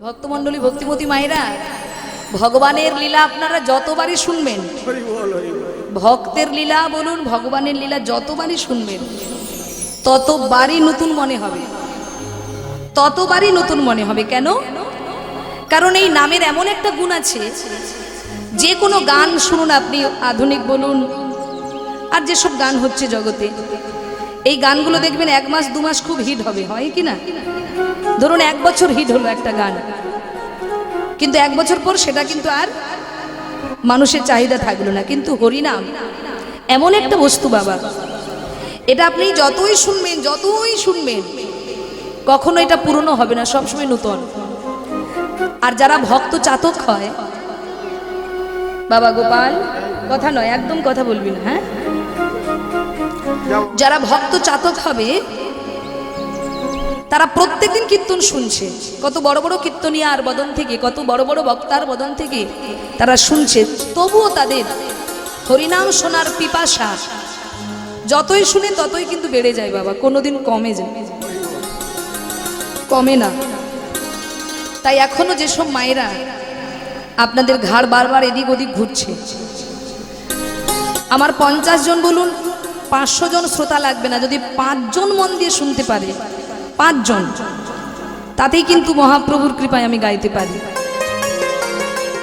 ভক্তমণ্ডলী, ভক্তিমতী মায়েরা, ভগবানের লীলা আপনারা যতবারই শুনবেন, ভক্তের লীলা বলুন ভগবানের লীলা যতবারই শুনবেন ততবারই নতুন মনে হবে, ততবারই নতুন মনে হবে। কেন? কারণ এই নামের এমন একটা গুণ আছে, যে কোনো গান শুনুন আপনি, আধুনিক বলুন আর যেসব গান হচ্ছে জগতে, এই গানগুলো দেখবেন 1 মাস 2 মাস খুব হিট হবে, হয় কি না? ধরুন 1 বছর হিট হলো একটা গান, কিন্তু 1 বছর পর সেটা কিন্তু আর মানুষের চাহিদা থাকলো না। কিন্তু হরিনাম এমন একটা বস্তু বাবা, এটা আপনি যতই শুনবেন কখনো এটা পুরনো হবে না, সবসময় নতুন। আর যারা ভক্ত চাতক হয়, বাবা গোপাল কথা নয়, একদম কথা বলবি না, হ্যাঁ? যারা ভক্ত চাতক হবে তারা প্রত্যেকদিন কীর্তন শুনছে, কত বড় বড় কীর্তনিয়ার বদন থেকে, কত বড় বড় বক্তার বদন থেকে তারা শুনছে, তবুও তাদের হরিনাম শোনার পিপাসা যতই শুনে ততই কিন্তু বেড়ে যায় বাবা, কোনোদিন কমে না। তাই এখনো যেসব মায়েরা আপনাদের ঘাড় বারবার এদিক ওদিক ঘুরছে, আমার 50 জন বলুন 500 জন শ্রোতা লাগবে না, যদি 5 জন মন দিয়ে শুনতে পারে, 5 জন, তাতেই কিন্তু মহাপ্রভুর কৃপায় আমি গাইতে পারি।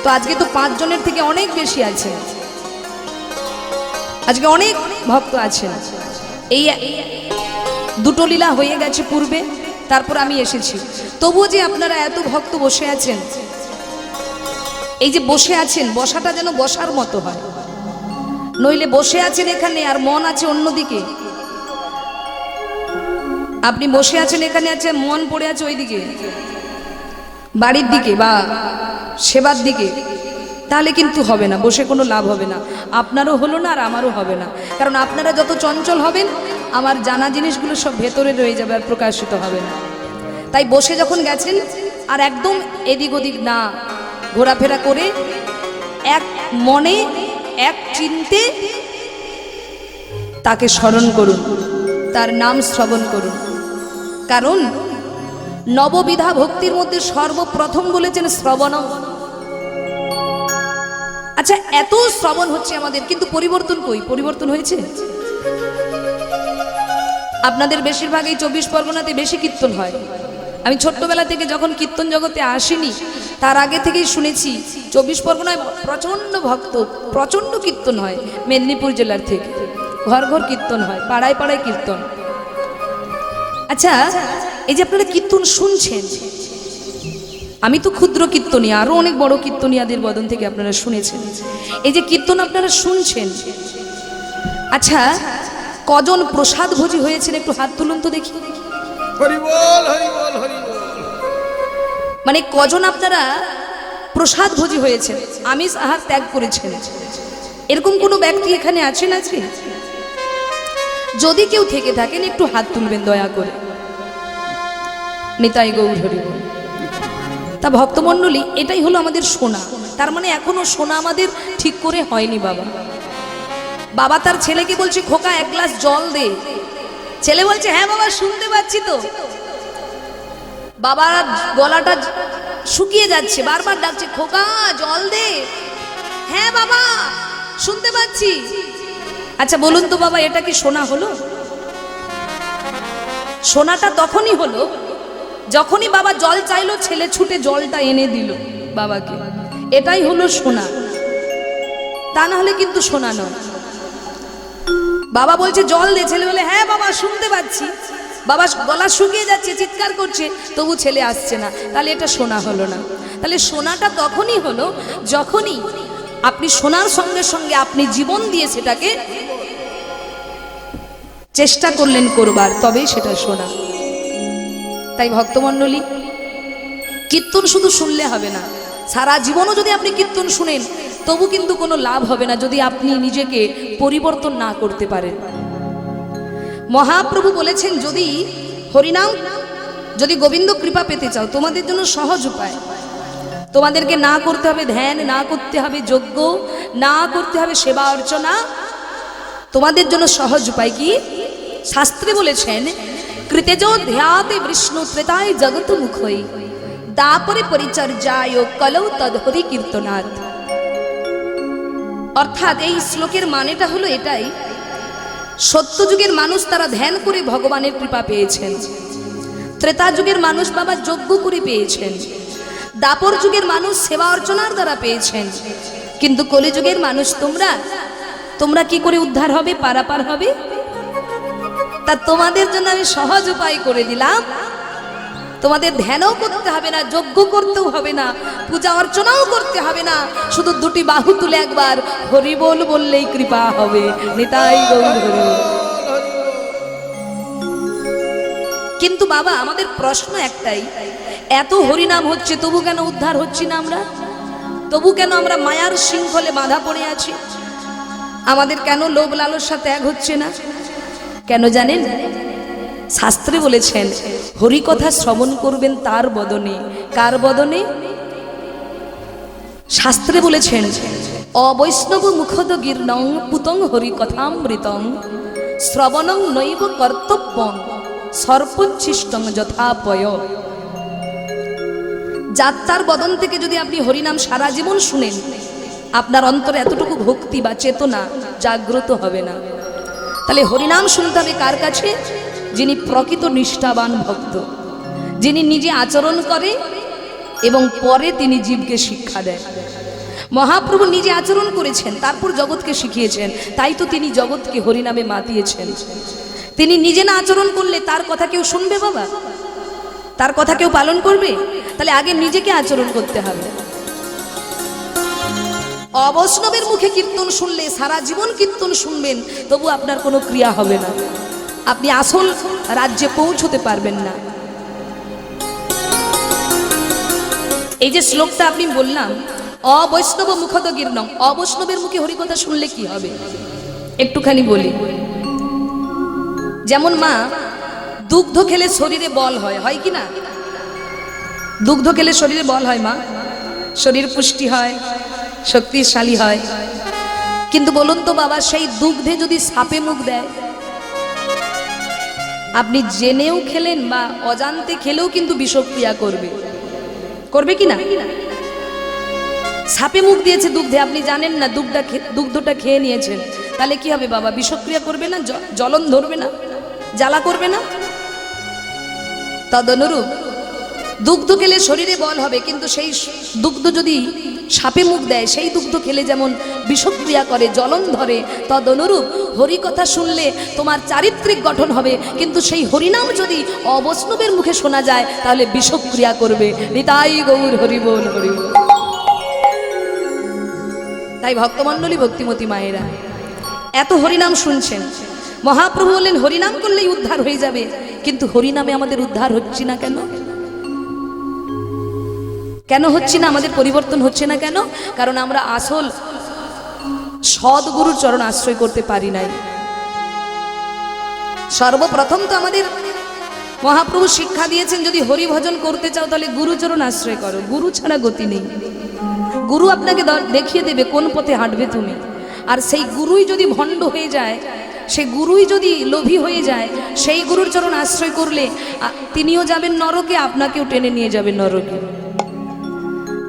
তো আজকে তো 5 জনের থেকে অনেক বেশি আছে, আজকে অনেক ভক্ত আছেন। এই 2টো লীলা হয়ে গেছে পূর্বে, তারপর আমি এসেছি, তবুও যে আপনারা এত ভক্ত বসে আছেন, এই যে বসে আছেন, বসাটা যেন বসার মতো হয়, নইলে বসে আছেন এখানে আর মন আছে অন্যদিকে। আপনি বসে আছেন এখানে, আছে মন পড়ে আছে ওইদিকে, বাড়ির দিকে বা সেবার দিকে, তাহলে কিন্তু হবে না, বসে কোনো লাভ হবে না, আপনারও হলো না আর আমারও হবে না। কারণ আপনারা যত চঞ্চল হবেন, আমার জানা জিনিসগুলো সব ভেতরে রয়ে যাবে আর প্রকাশিত হবে না। তাই বসে যখন গেছেন আর একদম এদিক ওদিক না ঘোরাফেরা করে, এক মনে এক চিন্তে তাকে স্মরণ করুন, তার নাম শ্রবণ করুন। কারণ নববিধা ভক্তির মধ্যে সর্বপ্রথম বলেছেন শ্রবণ। আচ্ছা, এত শ্রবণ হচ্ছে আমাদের, কিন্তু পরিবর্তন কই? পরিবর্তন হয়েছে? আপনাদের বেশিরভাগ এই 24 পরগনাতে বেশি কীর্তন হয়। আমি ছোট্টবেলা থেকে যখন কীর্তন জগতে আসিনি, তার আগে থেকেই শুনেছি 24 পরগনায় প্রচণ্ড ভক্ত, প্রচণ্ড কীর্তন হয়। মেদিনীপুর জেলার থেকে ঘর ঘর কীর্তন হয়, পাড়ায় পাড়ায় কীর্তন। আচ্ছা, এই যে আপনারা কীর্তন শুনছেন, আমি তো ক্ষুদ্র কীর্তনিয়া, আরো অনেক বড় কীর্তনিয়াদের বদন থেকে আপনারা শুনেছেন, এই যে কীর্তন আপনারা শুনছেন, আচ্ছা কজন প্রসাদ ভোজি হয়েছেন একটু হাত তুলুন তো দেখি। হরি বল, হরি বল, হরি বল। মানে কজন আপনারা প্রসাদ ভোজি হয়েছেন, আমিষ আহার ত্যাগ করেছেন, এরকম কোনো ব্যক্তি এখানে আছেন? আছে? যদি কেউ থেকে থাকেন একটু হাত তুলবেন দয়া করে। নিতাই গৌর হরি বল। তা ভক্তমণ্ডলী, এটাই হলো আমাদের শোনা। তার মানে এখনো শোনা আমাদের ঠিক করে হয়নি বাবা। বাবা তার ছেলেকে বলছে, খোকা 1 গ্লাস জল দে। ছেলে বলছে, হ্যাঁ বাবা শুনতে পাচ্ছি তো। বাবার গলাটা শুকিয়ে যাচ্ছে, বারবার ডাকছে, খোকা জল দে। হ্যাঁ বাবা শুনতে পাচ্ছি। আচ্ছা বলুন তো বাবা, এটা কি শোনা হলো? শোনাটা তখনই হলো যখনই বাবা জল চাইলো, ছেলে ছুটে জলটা এনে দিল বাবাকে, এটাই হলো শোনা। তা না হলে কিন্তু শোনা নয়। বাবা বলছে জল দে, ছেলে বলে হ্যাঁ বাবা শুনতে পাচ্ছি। বাবা গলা শুকিয়ে যাচ্ছে, চিৎকার করছে, তবু ছেলে আসছে না, তাহলে এটা শোনা হলো না। তাহলে শোনাটা তখনই হলো যখনই আপনি শোনার সঙ্গে সঙ্গে আপনি জীবন দিয়ে সেটাকে চেষ্টা করলেন করবার, তবেই সেটা শোনা। তাই ভক্তমণ্ডলী, কীর্তন শুধু শুনলে হবে না, সারা জীবনও যদি আপনি কীর্তন শুনেন তবু কিন্তু কোনো লাভ হবে না, যদি আপনি নিজেকে পরিবর্তন না করতে পারেন। মহাপ্রভু বলেছেন, যদি হরিনাম, যদি গোবিন্দ কৃপা পেতে চাও, তোমাদের জন্য সহজ উপায়, তোমাদেরকে না করতে হবে ধ্যান, না করতে হবে যজ্ঞ, না করতে হবে সেবা অর্চনা। তোমাদের জন্য সহজ উপায় কি? শাস্ত্রে বলেছেন, কৃতেজ ধ্যাতে বিষ্ণু ত্রেতায় জগত মুখই দাপরে পরিচর্যায় কলৌ তদ্হরি কীর্তনাথ। অর্থাৎ এই শ্লোকের মানেটা হলো এটাই, সত্যযুগের মানুষ তারা ধ্যান করে ভগবানের কৃপা পেয়েছেন, ত্রেতা যুগের মানুষ বাবা যজ্ঞ করে পেয়েছেন, দাপর যুগের মানুষ সেবা অর্চনার দ্বারা পেয়েছেন, কিন্তু কলিযুগের মানুষ তোমরা কি করে উদ্ধার হবে, পারাপার হবে? তা তোমাদের জন্য আমি সহজ উপায় করে দিলাম। তোমাদের ধ্যানও করতে হবে না, যজ্ঞ করতেও হবে না, পূজা অর্চনাও করতে হবে না, শুধু দুটি বাহু তুলে একবার হরি বল বললেই কৃপা হবে। নিতাই গৌর হরি বল। কিন্তু বাবা আমাদের প্রশ্ন একটাই, এত হরিনাম হচ্ছে তবু কেন উদ্ধার হচ্ছি না আমরা? তবু কেন আমরা মায়ার শৃঙ্খলে বাঁধা পড়ে আছি? আমাদের কেন লোভ লালসা ত্যাগ হচ্ছে না? কেন জানেন? শাস্ত্রে বলেছেন হরি কথা শ্রবণ করবেন তার বদনে। কার বদনে? শাস্ত্রে বলেছেন অবৈষ্ণব মুখদ গীর্ণং পুতং হরি কথামৃতং শ্রবণং নৈব কর্তব্যং সর্বোচ্ছিষ্টং যথাপয়। যাত্রার বদন থেকে যদি আপনি হরিনাম সারা জীবন শুনেন, আপনার অন্তরে এতটুকু ভক্তি বা চেতনা জাগ্রত হবে না। তাহলে হরিনাম শুনতে হবে কার কাছে? যিনি প্রকৃত নিষ্ঠাবান ভক্ত, যিনি নিজে আচরণ করে এবং পরে তিনি জীবকে শিক্ষা দেন। মহাপ্রভু নিজে আচরণ করেছেন, তারপর জগৎকে শিখিয়েছেন, তাই তো তিনি জগৎকে হরিনামে মাতিয়েছেন। তিনি নিজে না আচরণ করলে তার কথা কেউ শুনবে বাবা? তার কথা কেউ পালন করবে? তাহলে আগে নিজেকে আচরণ করতে হবে। অবৈষ্ণবের মুখে কীর্তন শুনলে সারা জীবন কীর্তন শুনবেন, তবু আপনার কোনো ক্রিয়া হবে না, আপনি আসল রাজ্যে পৌঁছতে পারবেন না। এই যে শ্লোকটা আপনি বললাম অবৈষ্ণব মুখদ গীর্ণং, অবৈষ্ণবের মুখে হরিকথা শুনলে কি হবে একটুখানি বলি। যেমন মা দুগ্ধ খেলে শরীরে বল হয়, হয় কি না? দুগ্ধ খেলে শরীরে বল হয় মা, শরীর পুষ্টি হয়, শক্তিশালী হয়। কিন্তু বলুন তো বাবা, সেই দুগ্ধে যদি সাপে মুখ দেয়, আপনি জেনেও খেলেন বা অজান্তে খেলেও কিন্তু বিষক্রিয়া করবে, করবে কি না? সাপে মুখ দিয়েছে দুগ্ধে, আপনি জানেন না, দুগ্ধটা খেয়ে নিয়েছেন, তাহলে কি হবে বাবা? বিষক্রিয়া করবে না? জ্বলন ধরবে না? জ্বালা করবে না? তদনুরূপ দুগ্ধ খেলে শরীরে বল হবে, কিন্তু সেই দুগ্ধ যদি সাপে মুখ দেয়, সেই দুগ্ধ খেলে যেমন বিষক্রিয়া করে, জ্বলন ধরে, তদনুরূপ হরিকথা শুনলে তোমার চারিত্রিক গঠন হবে, কিন্তু সেই হরিনাম যদি অবৈষ্ণবের মুখে শোনা যায় তাহলে বিষক্রিয়া করবে। নিতাই গৌর হরি বল, হরি বল। তাই ভক্তমণ্ডলী, ভক্তিমতী মায়েরা এত হরিনাম শুনছেন, মহাপ্রভু বললেন হরিনাম করলেই উদ্ধার হয়ে যাবে, কিন্তু হরিনামে আমাদের উদ্ধার হচ্ছে না কেন? কেন হচ্ছে না? আমাদের পরিবর্তন হচ্ছে না কেন? কারণ আমরা আসল সদ্গুরুর চরণ আশ্রয় করতে পারি নাই। সর্বপ্রথম তো আমাদের মহাপ্রভু শিক্ষা দিয়েছেন, যদি হরি ভজন করতে চাও তাহলে গুরুচরণ আশ্রয় করো, গুরু ছাড়া গতি নেই। গুরু আপনাকে দেখিয়ে দেবে কোন পথে হাঁটবে তুমি। আর সেই গুরুই যদি ভণ্ড হয়ে যায়, সেই গুরুই যদি লোভী হয়ে যায়, সেই গুরুর চরণ আশ্রয় করলে তিনিও যাবেন নরকে, আপনাকেও টেনে নিয়ে যাবেন নরকে।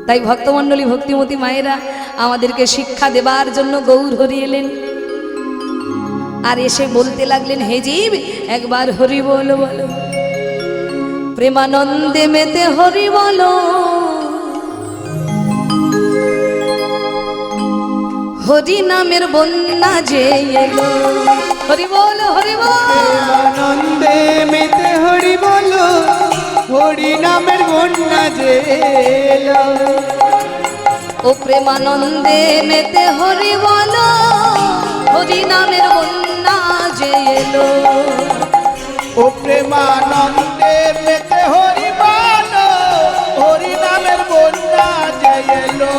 তাই ভক্তমণ্ডলী, ভক্তিমতী মায়েরা আমাদেরকে শিক্ষা দেবার জন্য গৌর হরি এলেন, আর এসে বলতে লাগলেন, হে জীব একবার হরি বলো বলো, প্রেমানন্দে মেতে হরি বলো, হরি নামের বন্যা যে এলো, হরি বলো, হরি বল। আনন্দে মেতে হরি বলো, হরি নামের বন্যা যে এলো। ও প্রেমানন্দে মেতে হরি বলো, হরি নামের বন্যা যে এলো। ও প্রেমানন্দে মেতে হরি বলো, হরি নামের বন্যা যে এলো।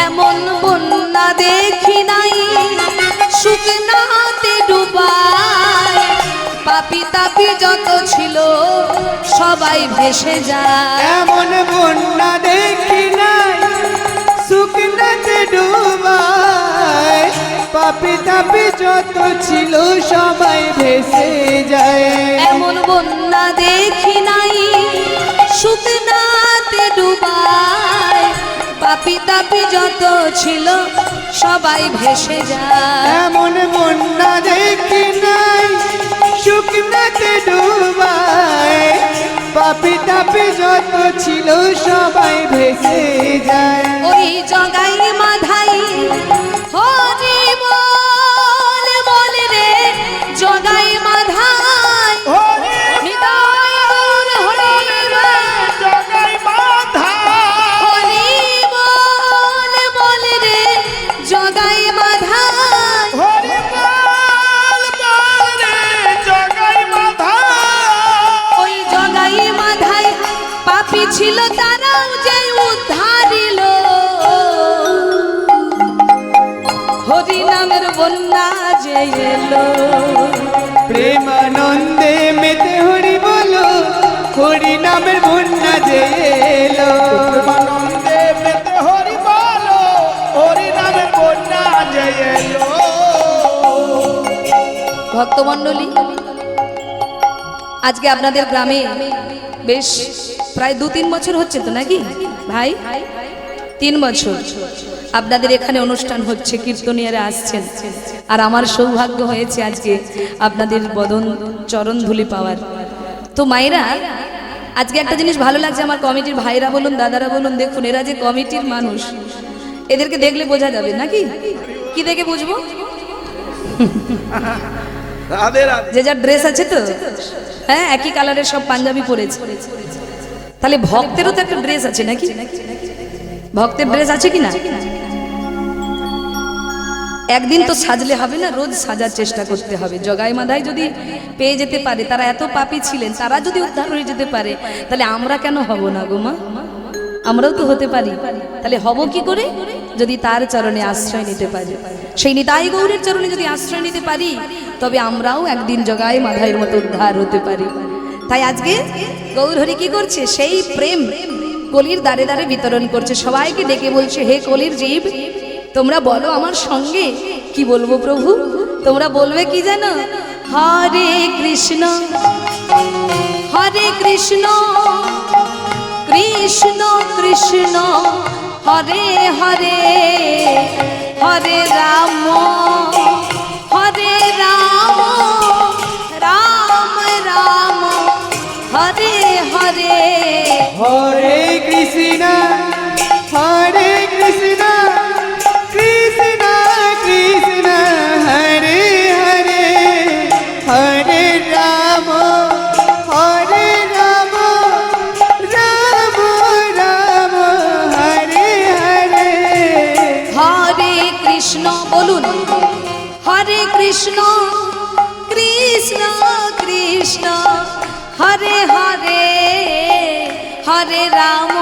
এমন বন্যা দেখি নাই শুকনাতে ডুবায়, পাপি তাপি যত ছিল সবাই ভেসে যায়। এমন বন্যা দেখি নাই শুকনাতে ডুবায়, পাপি তাপি যত ছিল সবাই ভেসে যায়। এমন বন্যা দেখি নাই শুকনাতে ডুবায় পাপি তাপি যত ছিল সবাই ভেসে যায় এমন বন্যা দেখি নাই শুকনাতে ডুবায় পাপি তাপি যত ছিল সবাই ভেসে যায় ওই জগাই মাধাই হরি বল বল রে জগাই মাধাই নিতাই গৌর হরি জগাই বাধা হরি বল বল রে জগাই মাধাই হরি বল বল রে জগাই বাধা ওই জগাই মাধাই পাপী ছিল তারাও যে উদ্ধারিল হরি নামের বন্যা যে এলো প্রেমানন্দে মেতে হরি বলো হরি নামের বন্যা যে এলো প্রেমানন্দে মেতে হরি বলো হরি নামে বন্যা যে এলো ভক্তমণ্ডলী আজকে আপনাদের গ্রামে বেশ প্রায় 2-3 বছর হচ্ছে তো নাকি ভাই 3 বছর আপনাদের এখানে অনুষ্ঠান হচ্ছে কীর্তনিয়ারা আসছেন আর আমার সৌভাগ্য হয়েছে আজকে আপনাদের বদন চরণ ধুলি পাওয়ার তো মায়েরা আজকে একটা জিনিস ভালো লাগছে আমার কমিটির ভাইরা বলুন দাদারা বলুন দেখুন এরা যে কমিটির মানুষ এদেরকে দেখলে বোঝা যাবে নাকি কি দেখে বুঝবো রাধে রাধে যে যার ড্রেস আছে তো হ্যাঁ একই কালারের সব পাঞ্জাবি পরেছে তাহলে ভক্তেরও তো একটা ড্রেস আছে নাকি ভক্তের ড্রেস আছে কি না একদিন তো সাজলে হবে না রোজ সাজার চেষ্টা করতে হবে জগাই মাধাই যদি পেয়ে যেতে পারে তারা এত পাপী ছিলেন তারা যদি উদ্ধার হয়ে যেতে পারে তাহলে আমরা কেন হব না গো মা আমরাও তো হতে পারি তাহলে হব কি করে যদি তার চরণে আশ্রয় নিতে পারি সেই নিতাই গৌরের চরণে যদি আশ্রয় নিতে পারি তবে আমরাও একদিন জগাই মাধাইয়ের মতো উদ্ধার হতে পারি তাই আজকে গৌর হরি কি করছে সেই প্রেম কলির দ্বারে দ্বারে বিতরণ করছে সবাইকে ডেকে বলছে হে কলির জীব তোমরা বলো আমার সঙ্গে কি বলবো প্রভু তোমরা বলবে কি জানো হরে কৃষ্ণ কৃষ্ণ কৃষ্ণ হরে হরে হরে রাম রাম রাম হরে হরে হরে কৃষ্ণ কৃষ্ণ কৃষ্ণ হরে হরে হরে রাম রাম রাম হরে হরে হরে কৃষ্ণ বলুন হরে কৃষ্ণ কৃষ্ণ কৃষ্ণ হরে হরে হরে রাম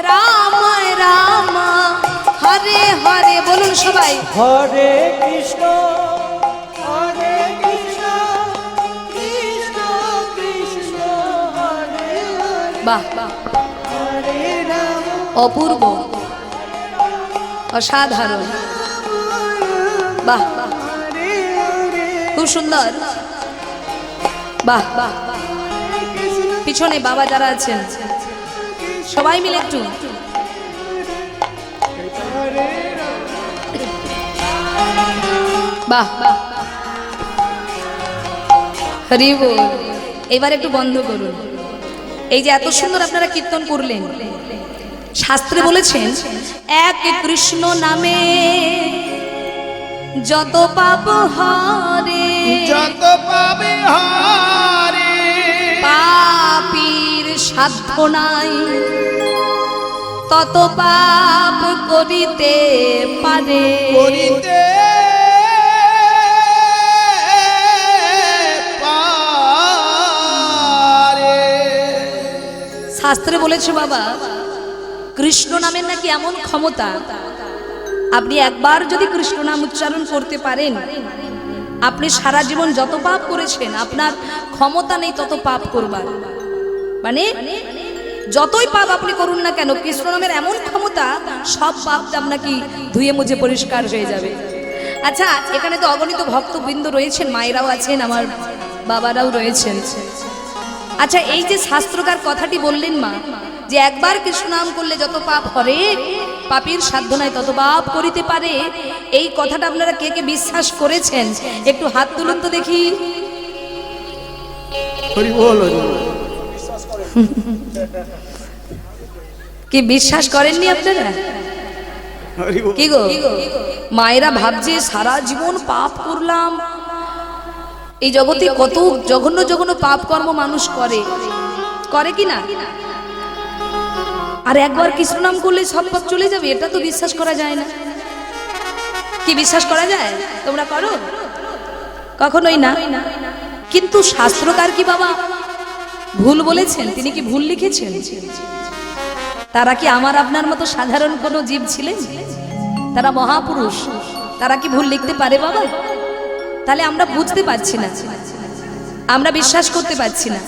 রাম রাম হরে হরে বলুন সবাই হরে কৃষ্ণ কৃষ্ণ কৃষ্ণ হরে বাহ হরে রাম অপূর্ব অসাধারণ বাহ হরে হরে খুব সুন্দর বাহ পিছনে বাবা যারা আছেন সবাই মিলে একটু বাহ হরি বল এবার একটু বন্ধ করুন এই যে এত সুন্দর আপনারা কীর্তন করলেন শাস্ত্রে বলেছেন এক কৃষ্ণ নামে যত পাপ হরে যত পাবে হারে পাপীর সাধ্য নাই তত পাপ করিতে পারে করিতে পারে শাস্ত্রে বলেছে বাবা কৃষ্ণ নামের নাকি এমন ক্ষমতা আপনি একবার যদি কৃষ্ণ নাম উচ্চারণ করতে পারেন আপনি সারা জীবন যত পাপ করেছেন আপনার ক্ষমতা নেই তত পাপ করবার মানে যতই পাপ আপনি করুন না কেন কৃষ্ণ নামের এমন ক্ষমতা সব পাপ আপনাকে ধুয়ে মুছে পরিষ্কার হয়ে যাবে আচ্ছা এখানে তো অগণিত ভক্তবৃন্দ রয়েছেন মায়েরাও আছেন আমার বাবারাও রয়েছেন। আচ্ছা, এই যে শাস্ত্রকার কথাটি বললেন মা, যে একবার কৃষ্ণ নাম করলে যত পাপ হরে, পাপীর সাধ্য নাই তত পাপ করিতে পারে, এই কথাটা আপনারা কে কে বিশ্বাস করেছেন একটু হাত তুলুন তো দেখি। হরি বল, হরি বল। কি বিশ্বাস করেননি আপনারা? হরি বল। কি গো মায়েরা ভাবছে সারা জীবন পাপ করলাম, এই জগতে কত জঘন্য জঘন্য পাপ কর্ম মানুষ করে, করে কি না? আর একবার কৃষ্ণ নাম করলে সব পাপ চলে যাবে, এটা তো বিশ্বাস করা যায় না। কি বিশ্বাস করা যায়? তোমরা করো? কখনোই না। কিন্তু শাস্ত্রকার কি বাবা ভুল বলেছেন? তিনি কি ভুল লিখেছেন? তারা কি আমার আপনার মতো সাধারণ কোনো জীব ছিলেন? তারা মহাপুরুষ, তারা কি ভুল লিখতে পারে বাবা? তাহলে আমরা বুঝতে পারছি না, আমরা বিশ্বাস করতে পারছি না।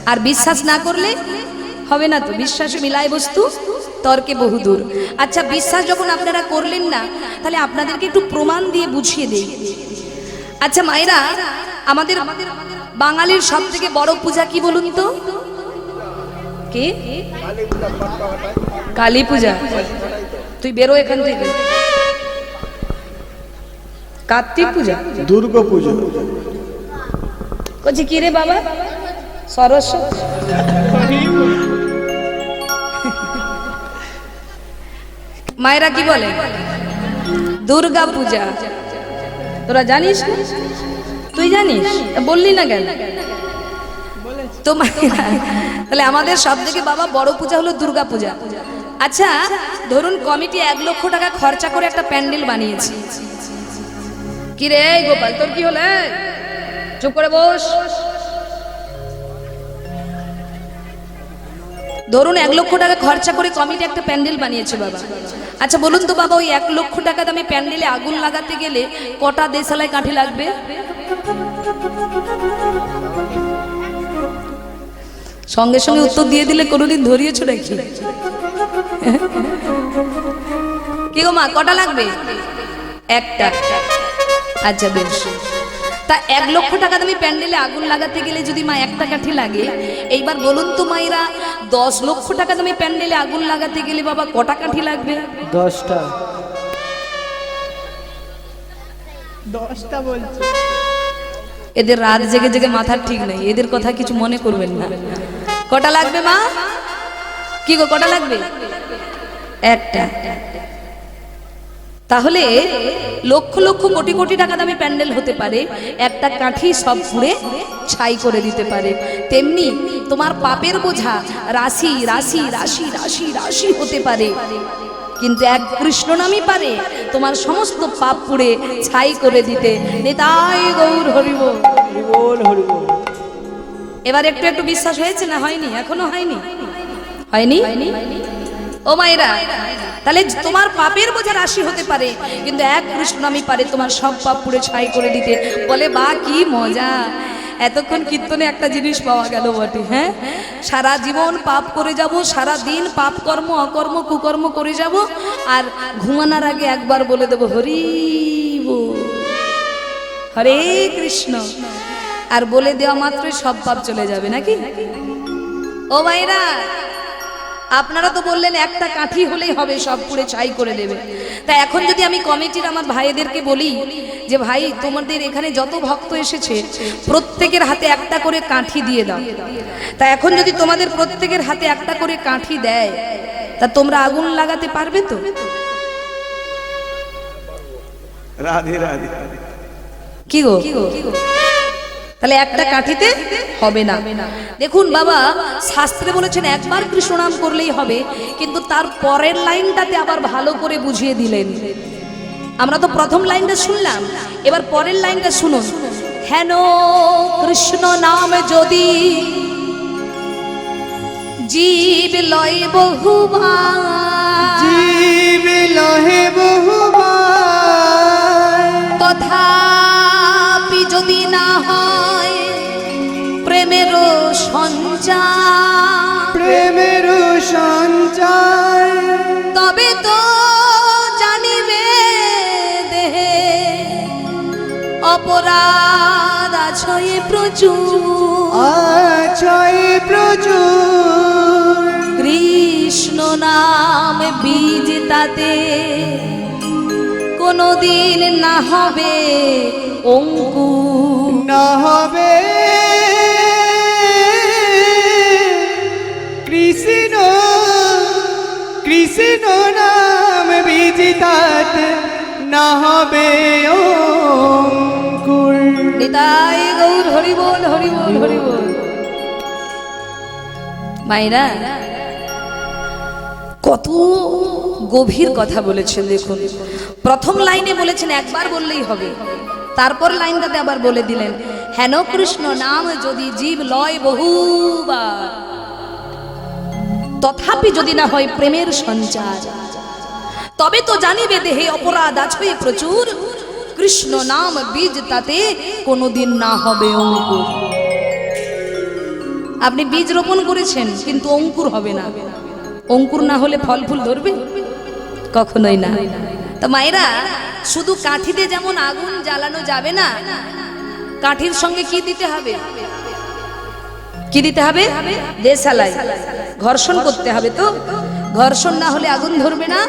আর বিশ্বাস না করলে হবে না তো, বিশ্বাসে মিলায় বস্তু তর্কে বহুদূর। আচ্ছা, বিশ্বাস যখন আপনারা করলেন না, তাহলে আপনাদেরকে একটু প্রমাণ দিয়ে বুঝিয়ে দেই। আচ্ছা মায়েরা, আমাদের বাঙালির সব থেকে বড় পূজা কি বলুন তো? কি? কালী পূজা। তুই বেরো এখান থেকে। কার্তিক পূজা, দুর্গা পূজা, বলছি কি রে বাবা? সরস্বতী। মায়েরা কি বলে? দুর্গা পূজা। তোরা জানিস? তুই জানিস? বললি না কেন? তো মায়েরা, তাহলে আমাদের সব থেকে বাবা বড় পূজা হলো দুর্গা পূজা। আচ্ছা ধরুন কমিটি 1 লক্ষ টাকা খরচা করে একটা প্যান্ডেল বানিয়েছে। কি রে গোপাল, তোর কি হলো? চুপ করে বস। ধরুন 1 লক্ষ টাকা খরচা করে কমিটি একটা প্যান্ডেল বানিয়েছে বাবা। আচ্ছা বলুন তো বাবা, ওই 1 লক্ষ টাকা দামে প্যান্ডেলে আগুন লাগাতে গেলে কটা দেশালায় কাঠি লাগবে? সঙ্গে সঙ্গে উত্তর দিয়ে দিলে কোনোদিন ধরিয়েছো নাকি? কি গো মা, কটা লাগবে? একটা। আচ্ছা বেশ। তা 1 লক্ষ টাকা দামি প্যান্ডেলে আগুন লাগাতে গেলে যদি মা একটা কাঠি লাগে, এইবার বলুন তো মায়েরা, 10 লক্ষ টাকা দামি প্যান্ডেলে আগুন লাগাতে গেলে বাবা কটা কাঠি লাগবে? 10টা। 10টা বলছে। এদের রাত জেগে জেগে মাথার ঠিক নেই, এদের কথা কিছু মনে করবেন না। কটা লাগবে মা? কি গো কটা লাগবে? একটা। তাহলে লক্ষ লক্ষ কোটি কোটি টাকা দামি প্যান্ডেল হতে পারে, একটা কাঠি সব পুড়ে ছাই করে দিতে পারে। তেমনি তোমার পাপের বোঝা রাশি রাশি রাশি রাশি রাশি হতে পারে, কিন্তু এক কৃষ্ণ নামই পারে তোমার সমস্ত পাপ পুড়ে ছাই করে দিতে। নিতাই গৌর হরি বল। হরি বল, হরি বল। এবার একটু একটু বিশ্বাস হয়েছে না? হয়নি? এখনো হয়নি? হয়নি? ও মায়েরা, তাহলে তোমার পাপের বোঝা রাশি হতে পারে, কিন্তু এক কৃষ্ণ নামই পারে তোমার সব পাপ পুড়ে ছাই করে দিতে। বলে বা কি মজা! এতক্ষণ কীর্তনে একটা জিনিস পাওয়া গেল বটে। হ্যাঁ, সারা জীবন পাপ করে যাব, সারা দিন পাপ কর্ম অকর্ম কুকর্ম করে যাব, আর ঘুমানোর আগে একবার বলে দেব হরি বল, হরে কৃষ্ণ, আর বলে দেওয়া মাত্রই সব পাপ চলে যাবে নাকি? ও ভাইরা, আপনারা তো বললেন একটা কাঠি হলেই হবে, সব পুড়ে ছাই করে দেবে। তা এখন যদি আমি কমিটির আমার ভাইদেরকে বলি যে ভাই তোমাদের এখানে যত ভক্ত এসেছে প্রত্যেকের হাতে একটা করে কাঠি দিয়ে দাও, তা এখন যদি তোমাদের প্রত্যেকের হাতে একটা করে কাঠি দেয়, তা তোমরা আগুন লাগাতে পারবে তো? রাধে রাধে। কি গো, তাহলে একটা কাঠিতে হবে না। দেখুন বাবা, শাস্ত্রে বলেছেন একবার কৃষ্ণ নাম করলেই হবে, কিন্তু তার পরের লাইনটাতে আবার ভালো করে বুঝিয়ে দিলেন। আমরা তো প্রথম লাইনটা শুনলাম, এবার পরের লাইনটা শুনুন। হেন কৃষ্ণ নাম যদি জীব লয় বহুবার, জীব লহে বহুবার, তথাপি যদি না হয় প্রেমের সঞ্চার, প্রেমের সঞ্চার, তবে তো জানিবে দেহে অপরাধ আছয়ে প্রচুর, আছয় প্রচুর, কৃষ্ণ নাম বীজ তাতে কোনদিন না হবে অঙ্কুর। না হবে কৃষ্ণ, কৃষ্ণ নাম বিজিতাত না হবে অঙ্কুর। নিতাই গৌর হরি বল, হরি বল, হরি বল। মায়েরা কত গভীর কথা বলেছেন দেখুন। প্রথম লাইনে বলেছেন একবার বললেই হবে, তারপর লাইনটাতে আবার বলে দিলেন হেন কৃষ্ণ নাম যদি জীব লয় বহুবার, তথাপি যদি না হয় প্রেমের সঞ্চার, তবে তো জানিবে দেহে অপরাধ আছে প্রচুর, কৃষ্ণ নাম বীজ তাতে কোনোদিন না হবে অঙ্কুর। আপনি বীজ রোপণ করেছেন কিন্তু অঙ্কুর হবে না, অঙ্কুর না হলে ফল ফুল ধরবে কখনোই না। তো মায়েরা শুধু কাঠিতে যেমন আগুন জ্বালানো যাবে না, কাঠির সঙ্গে কি দিতে হবে? কি দিতে হবে? দেশালাই, ঘর্ষণ করতে হবে। তো ঘর্ষণ না হলে আগুন ধরবে না।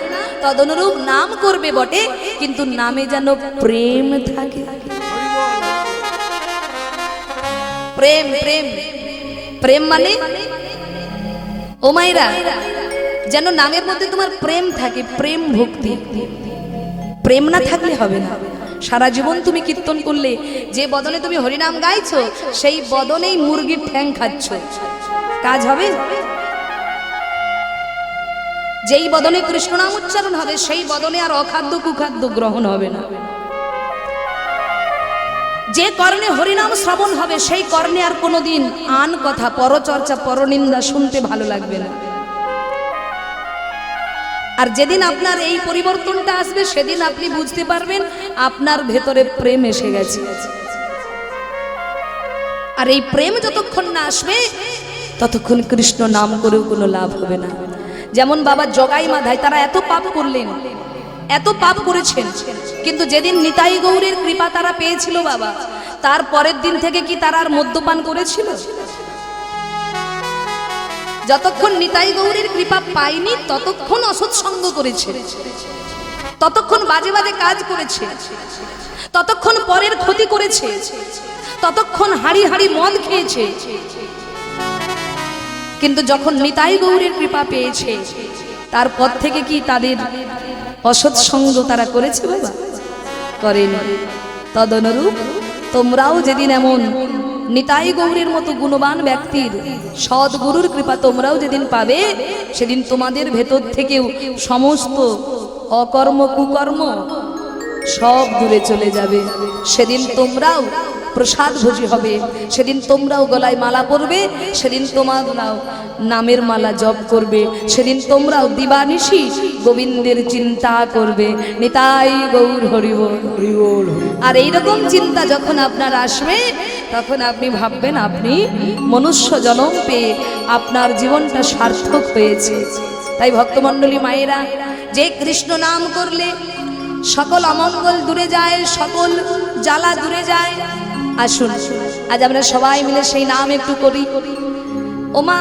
তদনুরূপ নাম করবে বটে, কিন্তু নামে যেন প্রেম থাকে। প্রেম, প্রেম, প্রেম মানে ও মায়েরা যেন নামের মধ্যে তোমার প্রেম থাকে, প্রেম ভক্তি। প্রেম না থাকলে হবে না। সারা জীবন তুমি কীর্তন করলে, যে বদনে তুমি হরিনাম গাইছো সেই বদনেই মুরগির ঠ্যাং খাচ্ছ, কাজ হবে? যেই বদনে কৃষ্ণ নাম উচ্চারণ হবে সেই বদনে আর অখাদ্য কুখাদ্য গ্রহণ হবে না। যে কর্ণে হরিনাম শ্রবণ হবে সেই কর্ণে আর কোনোদিন আন কথা, পরচর্চা, পরনিন্দা শুনতে ভালো লাগবে না। আর যেদিন আপনার এই পরিবর্তনটা আসবে সেদিন আপনি বুঝতে পারবেন আপনার ভেতরে প্রেম এসে গেছে। আর এই প্রেম যতক্ষণ না আসবে ততক্ষণ কৃষ্ণ নাম করেও কোনো লাভ হবে না। যেমন বাবা জগাই মাধাই, তারা এত পাপ করলেন, এত পাপ করেছেন, কিন্তু যেদিন নিতাই গৌরের কৃপা তারা পেয়েছিল বাবা, তার পরের দিন থেকে কি তারা আর মদ্যপান করেছিল? যতক্ষণ নিতাই গৌরের কৃপা পায়নি ততক্ষণ অসৎসঙ্গ করেছে, ততক্ষণ বাজে বাজে কাজ করেছে, ততক্ষণ পরের ক্ষতি করেছে, ততক্ষণ হাড়ি হাড়ি মদ খেয়েছে। কিন্তু যখন নিতাই গৌরের কৃপা পেয়েছে তারপর থেকে কি তাদের অসৎসঙ্গ তারা করেছে বাবা? করেনি। তদনুরূপ তোমরাও যেদিন এমন নিতাই গৌরের মতো গুণবান ব্যক্তির সদ্গুরুর কৃপা তোমরাও যেদিন পাবে, সেদিন তোমাদের ভেতর থেকেও সমস্ত অকর্ম কুকর্ম সব দূরে চলে যাবে। সেদিন তোমরাও প্রসাদ ভোজি হবে, সেদিন তোমরাও গলায় মালা পরবে, সেদিন তোমরাও নামের মালা জপ করবে, সেদিন তোমরাও দিবানিশি গোবিন্দের চিন্তা করবে। নিতাই গৌর হরি বল, হরি বল। আর এইরকম চিন্তা যখন আপনার আসবে তখন আপনি ভাববেন আপনি মনুষ্য জন্ম পেয়ে আপনার জীবনটা সার্থক হয়েছে। তাই ভক্তমণ্ডলী মায়েরা, যে কৃষ্ণ নাম করলে সকল অমঙ্গল দূরে যায়, সকল জ্বালা দূরে যায়। আসুন আজ আমরা সবাই মিলে সেই নাম একটু করি। ও মা,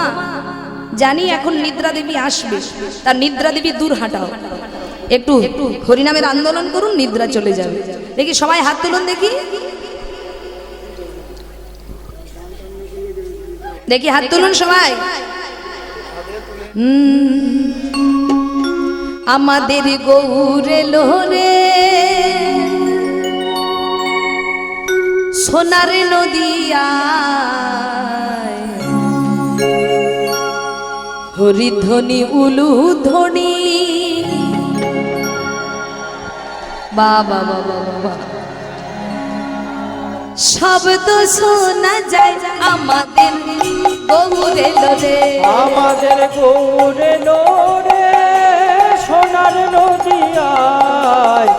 জানি এখন নিদ্রা দেবী আসবে, তার নিদ্রা দেবী দূর হাঁটাও, একটু হরিনামের আন্দোলন করুন, নিদ্রা চলে যাবে। দেখি সবাই হাত তুলুন, দেখি দেখি হাত তুলুন সবাই। আমাদের গৌরে লোরে সোনার নদিয়া, হরিধ্বনি উলু ধ্বনি, বাবা বাবা বাবা, শব্দ শোনা যায় আমাদের গৌরে লোরে, আমাদের গৌরে লোরে সোনার নদিয়ায়,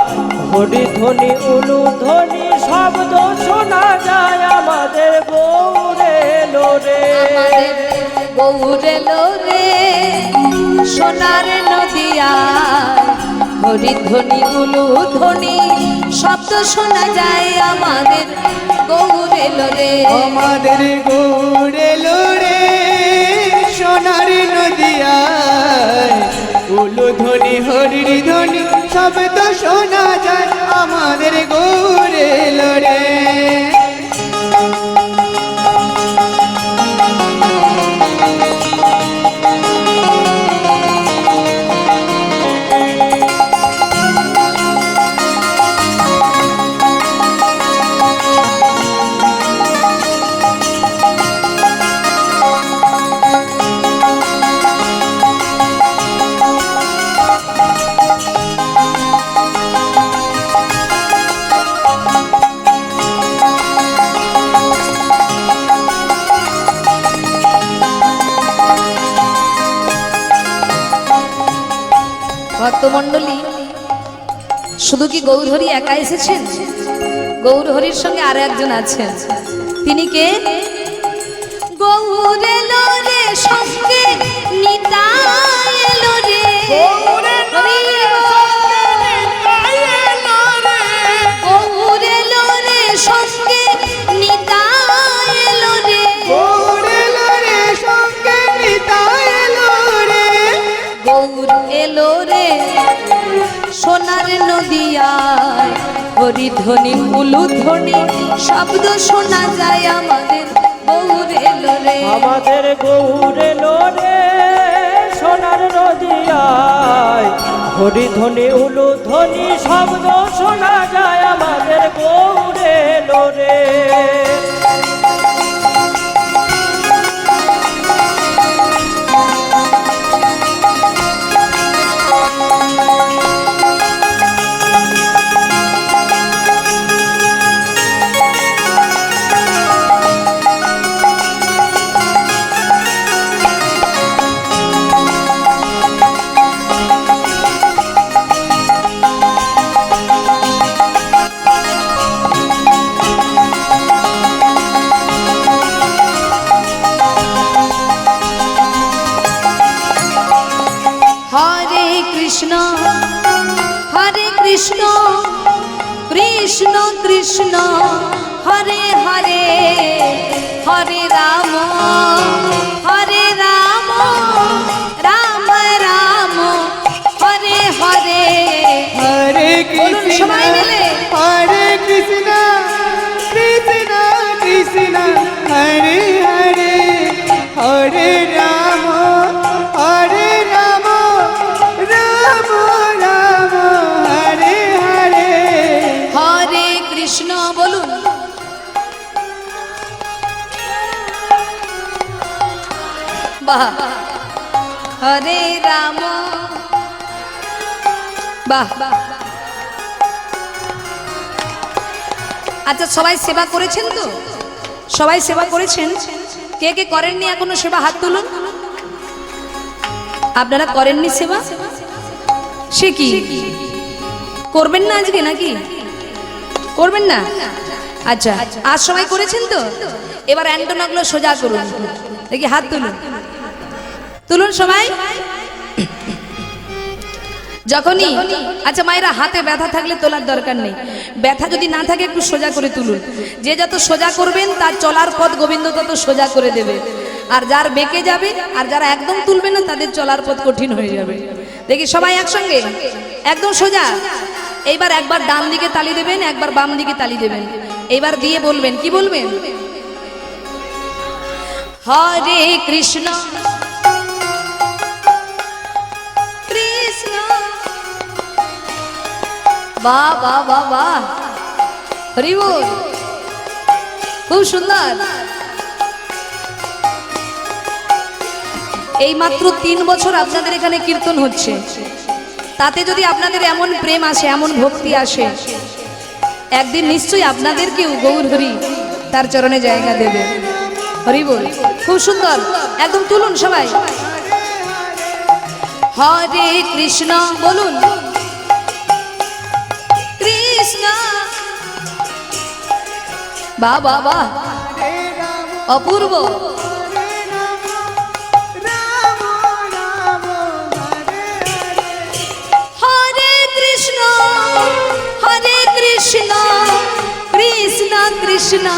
হরিধ্বনি উলু ধ্বনি শব্দ শোনা যায় আমাদের গৌরে লোরে। গৌরে লোরে সোনার নদিয়ায়, হরিধ্বনি উলু ধ্বনি শব্দ শোনা যায় আমাদের গৌর এলো রে। আমাদের গৌর এলো রে সোনার নদিয়ায়, উলুধ্বনি হরির ধ্বনি শব্দ শোনা যায় আমাদের গৌর এলো রে। ভক্তমণ্ডলী, শুধু কি গৌরহরি একা এসেছেন? গৌরহরির সঙ্গে আর একজন আছেন। তিনি কে? গৌর এলো রে সঙ্গে নিতাই এলো রে। গৌর এলো রে সঙ্গে নিতাই এলো রে। গৌর এলো রে সঙ্গে নিতাই এলো রে। গৌর এলো রে সোনার নদিয়ায়, হরিধ্বনি উলুধ্বনি শব্দ শোনা যায় আমাদের গৌর এলো রে। আমাদের গৌর এলো রে সোনার নদিয়ায়, হরিধ্বনি উলুধ্বনি শব্দ শোনা যায় আমাদের গৌর এলো রে। হরে কৃষ্ণ হরে কৃষ্ণ কৃষ্ণ কৃষ্ণ হরে হরে, হরে রাম রাম রাম হরে হরে। হরে বলুন কৃষ্ণ সবাই মিলে। হরে কৃষ্ণ কৃষ্ণ কৃষ্ণ হরে হরে, হরে রাম রাম রাম হরে হরে। হরে কৃষ্ণ বলুন। বাহ। হরে রাম। বাহ। আচ্ছা, সবাই সেবা করেছেন তো? সবাই সেবা করেছেন? কে কে করেননি এখনো সেবা? হাত তুলুন। আপনারা করেননি সেবা? সে কি করবেন না আজকে নাকি? করবেন না? আচ্ছা, আজ সবাই করেছেন তো? এবার অ্যান্টোনাগুলো সোজা করুন, দেখি হাত তুলুন। তুলুন সবাই। যখনই আচ্ছা মায়েরা, হাতে ব্যথা থাকলে তোলার দরকার নেই। ব্যথা যদি না থাকে একটু সোজা করে তুলুন। যে যত সোজা করবেন তার চলার পথ গোবিন্দ তত সোজা করে দেবে। আর যার বেঁকে যাবে আর যারা একদম তুলবে না তাদের চলার পথ কঠিন হয়ে যাবে। দেখি সবাই একসঙ্গে একদম সোজা। এইবার একবার ডান দিকে তালি দেবেন, একবার বাম দিকে তালি দেবেন। এইবার দিয়ে বলবেন, কি বলবেন? হরে কৃষ্ণ কৃষ্ণ। বাহ বাহ বাহ বাহ, হরি বল, খুব সুন্দর। এই মাত্র 3 বছর আপনাদের এখানে কীর্তন হচ্ছে, তাতে যদি আপনাদের এমন প্রেম আসে, এমন ভক্তি আসে, একদিন নিশ্চয়ই আপনাদেরকেও গৌর হরি তার চরণে জায়গা দেবে। হরি বল, খুব সুন্দর। একদম তুলুন সবাই। হরে কৃষ্ণ বলুন। কৃষ্ণ। বাহ বাহ বাহ, অপূর্ব। হরে কৃষ্ণ কৃষ্ণ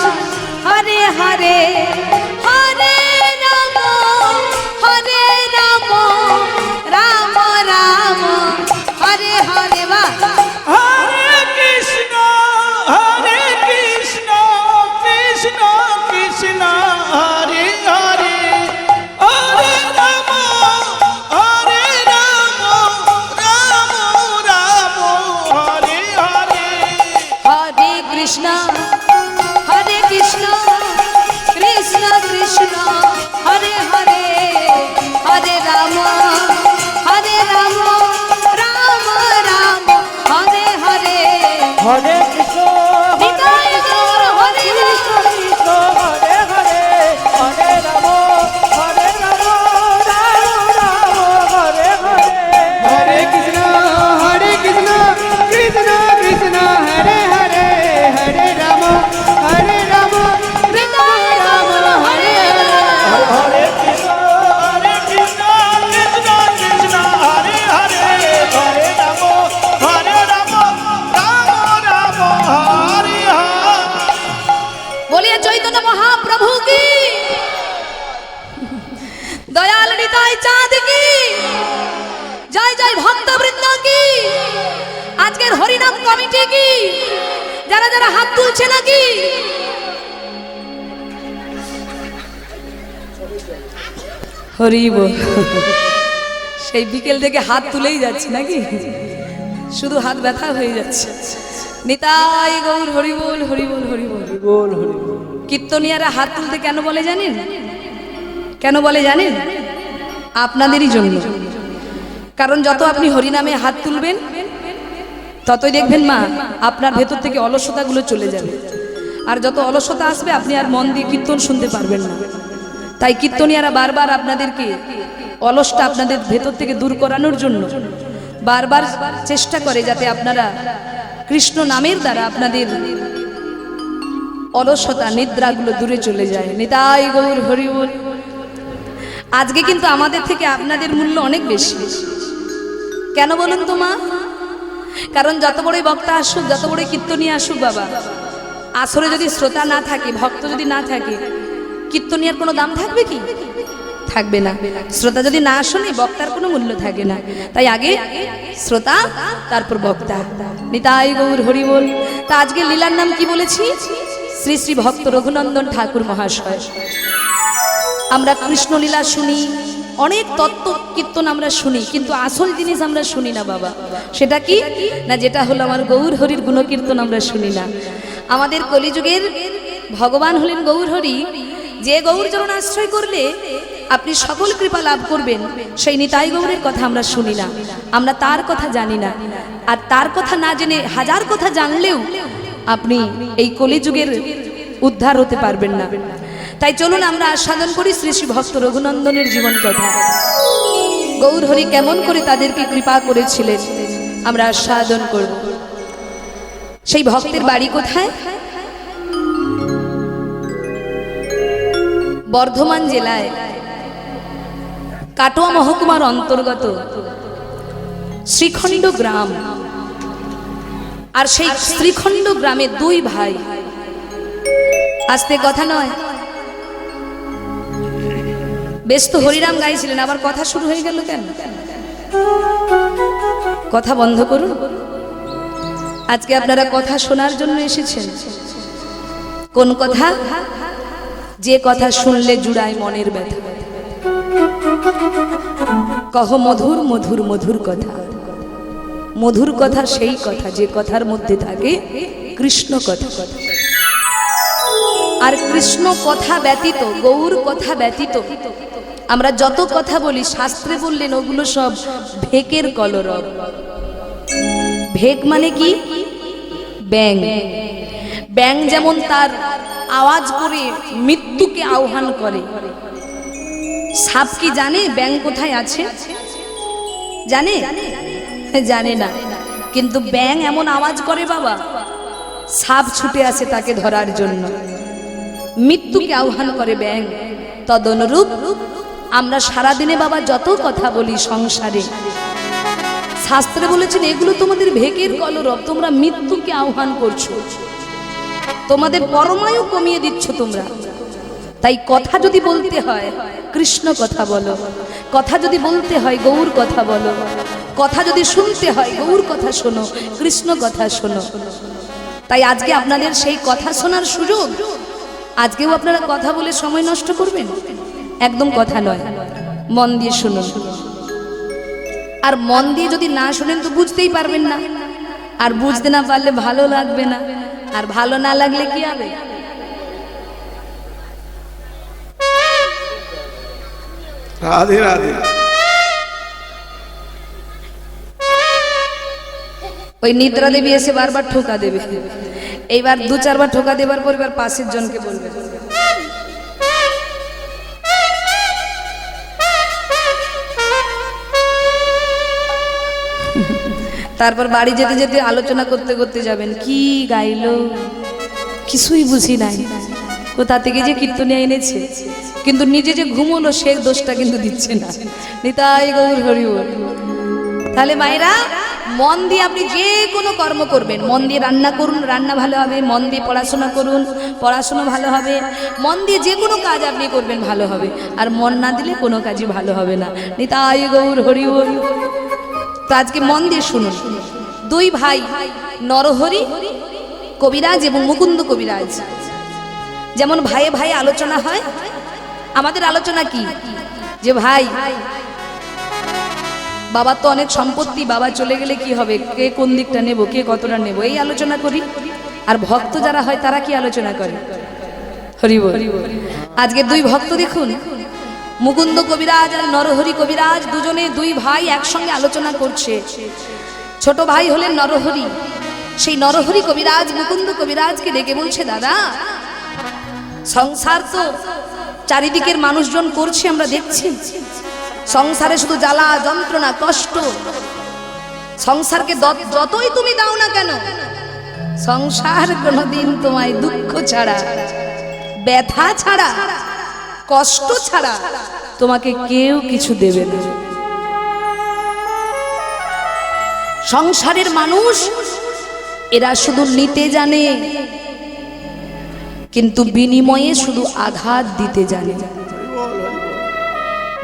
হরে হরে হরে রাম হরে রাম রাম রাম হরে হরে বা হরে কৃষ্ণ কৃষ্ণ কৃষ্ণ হরে হরে হরে রাম রাম রাম হরে হরে হরে কৃষ্ণ কৃষ্ণ কৃষ্ণ হরে হরে হরে রাম রাম রাম হরে হরে হরে কৃষ্ণ নিতাই গৌর হরে কৃষ্ণ কৃষ্ণ হরে হরে হরে রাম রাম রাম হরে হরে হরে কৃষ্ণ কৃষ্ণ কৃষ্ণ হরে হরে হরে রাম রাম নিতাই গৌর হরে হরে কৃষ্ণ কৃষ্ণ কৃষ্ণ হরে হরে হরে রাম রাম হরে হরে বলিয়ে চৈতন্য মহাপ্রভু কি দয়াল নিতাই চাঁদ কি জয় জয় ভক্তবৃন্দ কি আজকের হরিনাম কমিটি কি যারা যারা হাত তুলছে নাকি হরিব সেই বিকেল থেকে হাত তুলেই যাচ্ছে নাকি শুধু হাত ব্যথা হয়ে যাচ্ছে নিতাই গৌর হরিবোল হরিবোল হরিবোল বল হরি বল। কীর্তনিয়ারা হাত তুলতে কেন বলে জানেন কেন বলে জানেন আপনাদেরই জন্য কারণ যত আপনি হরিনামে হাত তুলবেন ততই দেখবেন মা আপনার ভেতর থেকে অলসতাগুলো চলে যাবে আর যত অলসতা আসবে আপনি আর মন দিয়ে কীর্তন শুনতে পারবেন না তাই কীর্তনিয়ারা বারবার আপনাদেরকে অলসটা আপনাদের ভেতর থেকে দূর করানোর জন্য বারবার চেষ্টা করে যাতে আপনারা কৃষ্ণ নামের দ্বারা আপনাদের অলসতা নিদ্রাগুলো দূরে চলে যায় নিতাই গৌর হরি বল আজকে কিন্তু আমাদের থেকে আপনাদের মূল্য অনেক বেশি কেন বলুন তো মা কারণ যত বড়ই বক্তা আসুক যত বড়ই কীর্তনী আসুক বাবা আসরে যদি শ্রোতা না থাকে ভক্ত যদি না থাকে কীর্তনিয়ার কোনো দাম থাকবে কি থাকবে না শ্রোতা যদি না শোনে বক্তার কোনো মূল্য থাকে না তাই আগে শ্রোতা তারপর বক্তা নিতাই গৌর হরি বল তা আজকে লীলার নাম কি বলেছি শ্রী শ্রী ভক্ত রঘুনন্দন ঠাকুর মহাশয় আমরা কৃষ্ণলীলা শুনি অনেক তত্ত্ব কীর্তন আমরা শুনি কিন্তু আসল জিনিস আমরা শুনি না বাবা সেটা কি না যেটা হলো আমার গৌর হরির গুণকীর্তন আমরা শুনি না আমাদের কলিযুগের ভগবান হলেন গৌর হরি যে গৌর চরণ আশ্রয় করলে আপনি সকল কৃপা লাভ করবেন সেই নিতাই গৌরের কথা আমরা শুনি না আমরা তার কথা জানি না আর তার কথা না জেনে হাজার কথা জানলেও আপনি এই কলিযুগের উদ্ধার হতে পারবেন না তাই চলুন আমরা আস্বাদন করি শ্রী শ্রী ভক্ত রঘুনন্দনের জীবন কথা গৌর হরি কেমন করে তাদেরকে কৃপা করেছিলেন আমরা আস্বাদন করব সেই ভক্তের বাড়ি কোথায় বর্ধমান জেলায় কাটোয়া মহকুমার অন্তর্গত শ্রীখণ্ড গ্রাম আর সেই শ্রীখণ্ড গ্রামে দুই ভাই আস্তে কথা নয় বেশ তো হরিনাম গাইছিলেন আবার কথা শুরু হয়ে গেল কেন কথা বন্ধ করুন আজকে আপনারা কথা শোনার জন্য এসেছেন কোন কথা যে কথা শুনলে জুড়ায় মনের ব্যথা কহ মধুর মধুর মধুর কথা মধুর কথা সেই কথা যে কথার মধ্যে থাকে কৃষ্ণ কথা আর কৃষ্ণ কথা ব্যতীত গৌর কথা ব্যতীত আমরা যত কথা বলি শাস্ত্রে বললেন ওগুলো সব ভেকের কলরব ভেক মানে কি ব্যাং ব্যাং যেমন তার আওয়াজ করে মৃত্যুকে আহ্বান করে সাপ কি জানে ব্যাং কোথায় আছে জানে জানে না কিন্তু ব্যাং এমন আওয়াজ করে বাবা সাপ ছুটে আসে তাকে ধরার জন্য মৃত্যুকে আহ্বান করে ব্যাং তদনুরূপ আমরা সারাদিনে বাবা যত কথা বলি সংসারে শাস্ত্রে বলেছেন এগুলো তোমাদের ভেকের কলরব তোমরা মৃত্যুকে আহ্বান করছো তোমাদের পরমায়ু কমিয়ে দিচ্ছ তোমরা। তাই কথা যদি বলতে হয় কৃষ্ণ কথা বলো, কথা যদি বলতে হয় গৌর কথা বলো, কথা যদি শুনতে হয় গৌর কথা শোনো, কৃষ্ণ কথা শোনো। তাই আজকে আপনাদের সেই কথা শোনার সুযোগ। আজকেও আপনারা কথা বলে সময় নষ্ট করবেন? একদম কথা নয়, মন দিয়ে শুনুন। আর মন দিয়ে যদি না শুনেন তো বুঝতেই পারবেন না, আর বুঝতে না পারলে ভালো লাগবে না, আর ভালো না লাগলে কি হবে? রাধে রাধে। ওই নিদ্রা দেবী এসে বারবার ঠোকা দেবে। এইবার 2-4 বার ঠোকা দেবার পর এবার পাশের জনকে বলবে। তারপর বাড়ি যেতে যেতে আলোচনা করতে করতে যাবেন, কি গাইলো কিছুই বুঝি নাই, কোথা থেকে যে কীর্তনে এনেছে, কিন্তু নিজে যে ঘুমোলো সে দোষটা কিন্তু দিচ্ছে না। নিতাই গৌর হরি বল। তাহলে মায়েরা, মন দিয়ে আপনি যে কোনো কর্ম করবেন, মন দিয়ে রান্না করুন, রান্না ভালো হবে, মন দিয়ে পড়াশোনা করুন, পড়াশোনা ভালো হবে, মন দিয়ে যে কোনো কাজ আপনি করবেন ভালো হবে, আর মন না দিলে কোনো কাজই ভালো হবে না। নিতাই গৌর হরি বল। তো আজকে মন দিয়ে শুনুন, 2 ভাই নরহরি কবিরাজ এবং মুকুন্দ কবিরাজ, যেমন ভাইয়ে ভাই আলোচনা হয়, আমাদের আলোচনা কি যে ভাই বাবার তো অনেক সম্পত্তি, বাবা চলে গেলে কি হবে, কে কোন দিকটা নেব, কে কতটা নেব, এই আলোচনা করি। আর ভক্ত যারা হয় তারা কি আলোচনা করে? হরি বল। আজকে 2 ভক্ত দেখুন, মুকুন্দ কবিরাজ আর নরহরি কবিরাজ, দুজনে 2 ভাই একসঙ্গে আলোচনা করছে। ছোট ভাই হলেন নরহরি, সেই নরহরি কবিরাজ মুকুন্দ কবিরাজকে ডেকে বলছে, দাদা সংসার তো চারিদিকের মানুষজন করছে, আমরা দেখছি সংসারে শুধু জ্বালা যন্ত্রণা কষ্ট, সংসারকে যতই তুমি দাও না কেন, সংসার কোনোদিন তোমায় দুঃখ ছাড়া, ব্যথা ছাড়া, কষ্ট ছাড়া তোমাকে কেউ কিছু দেবে না। সংসারের মানুষ এরা শুধু নিতে জানে, কিন্তু বিনিময়ে শুধু আঘাত দিতে জানে,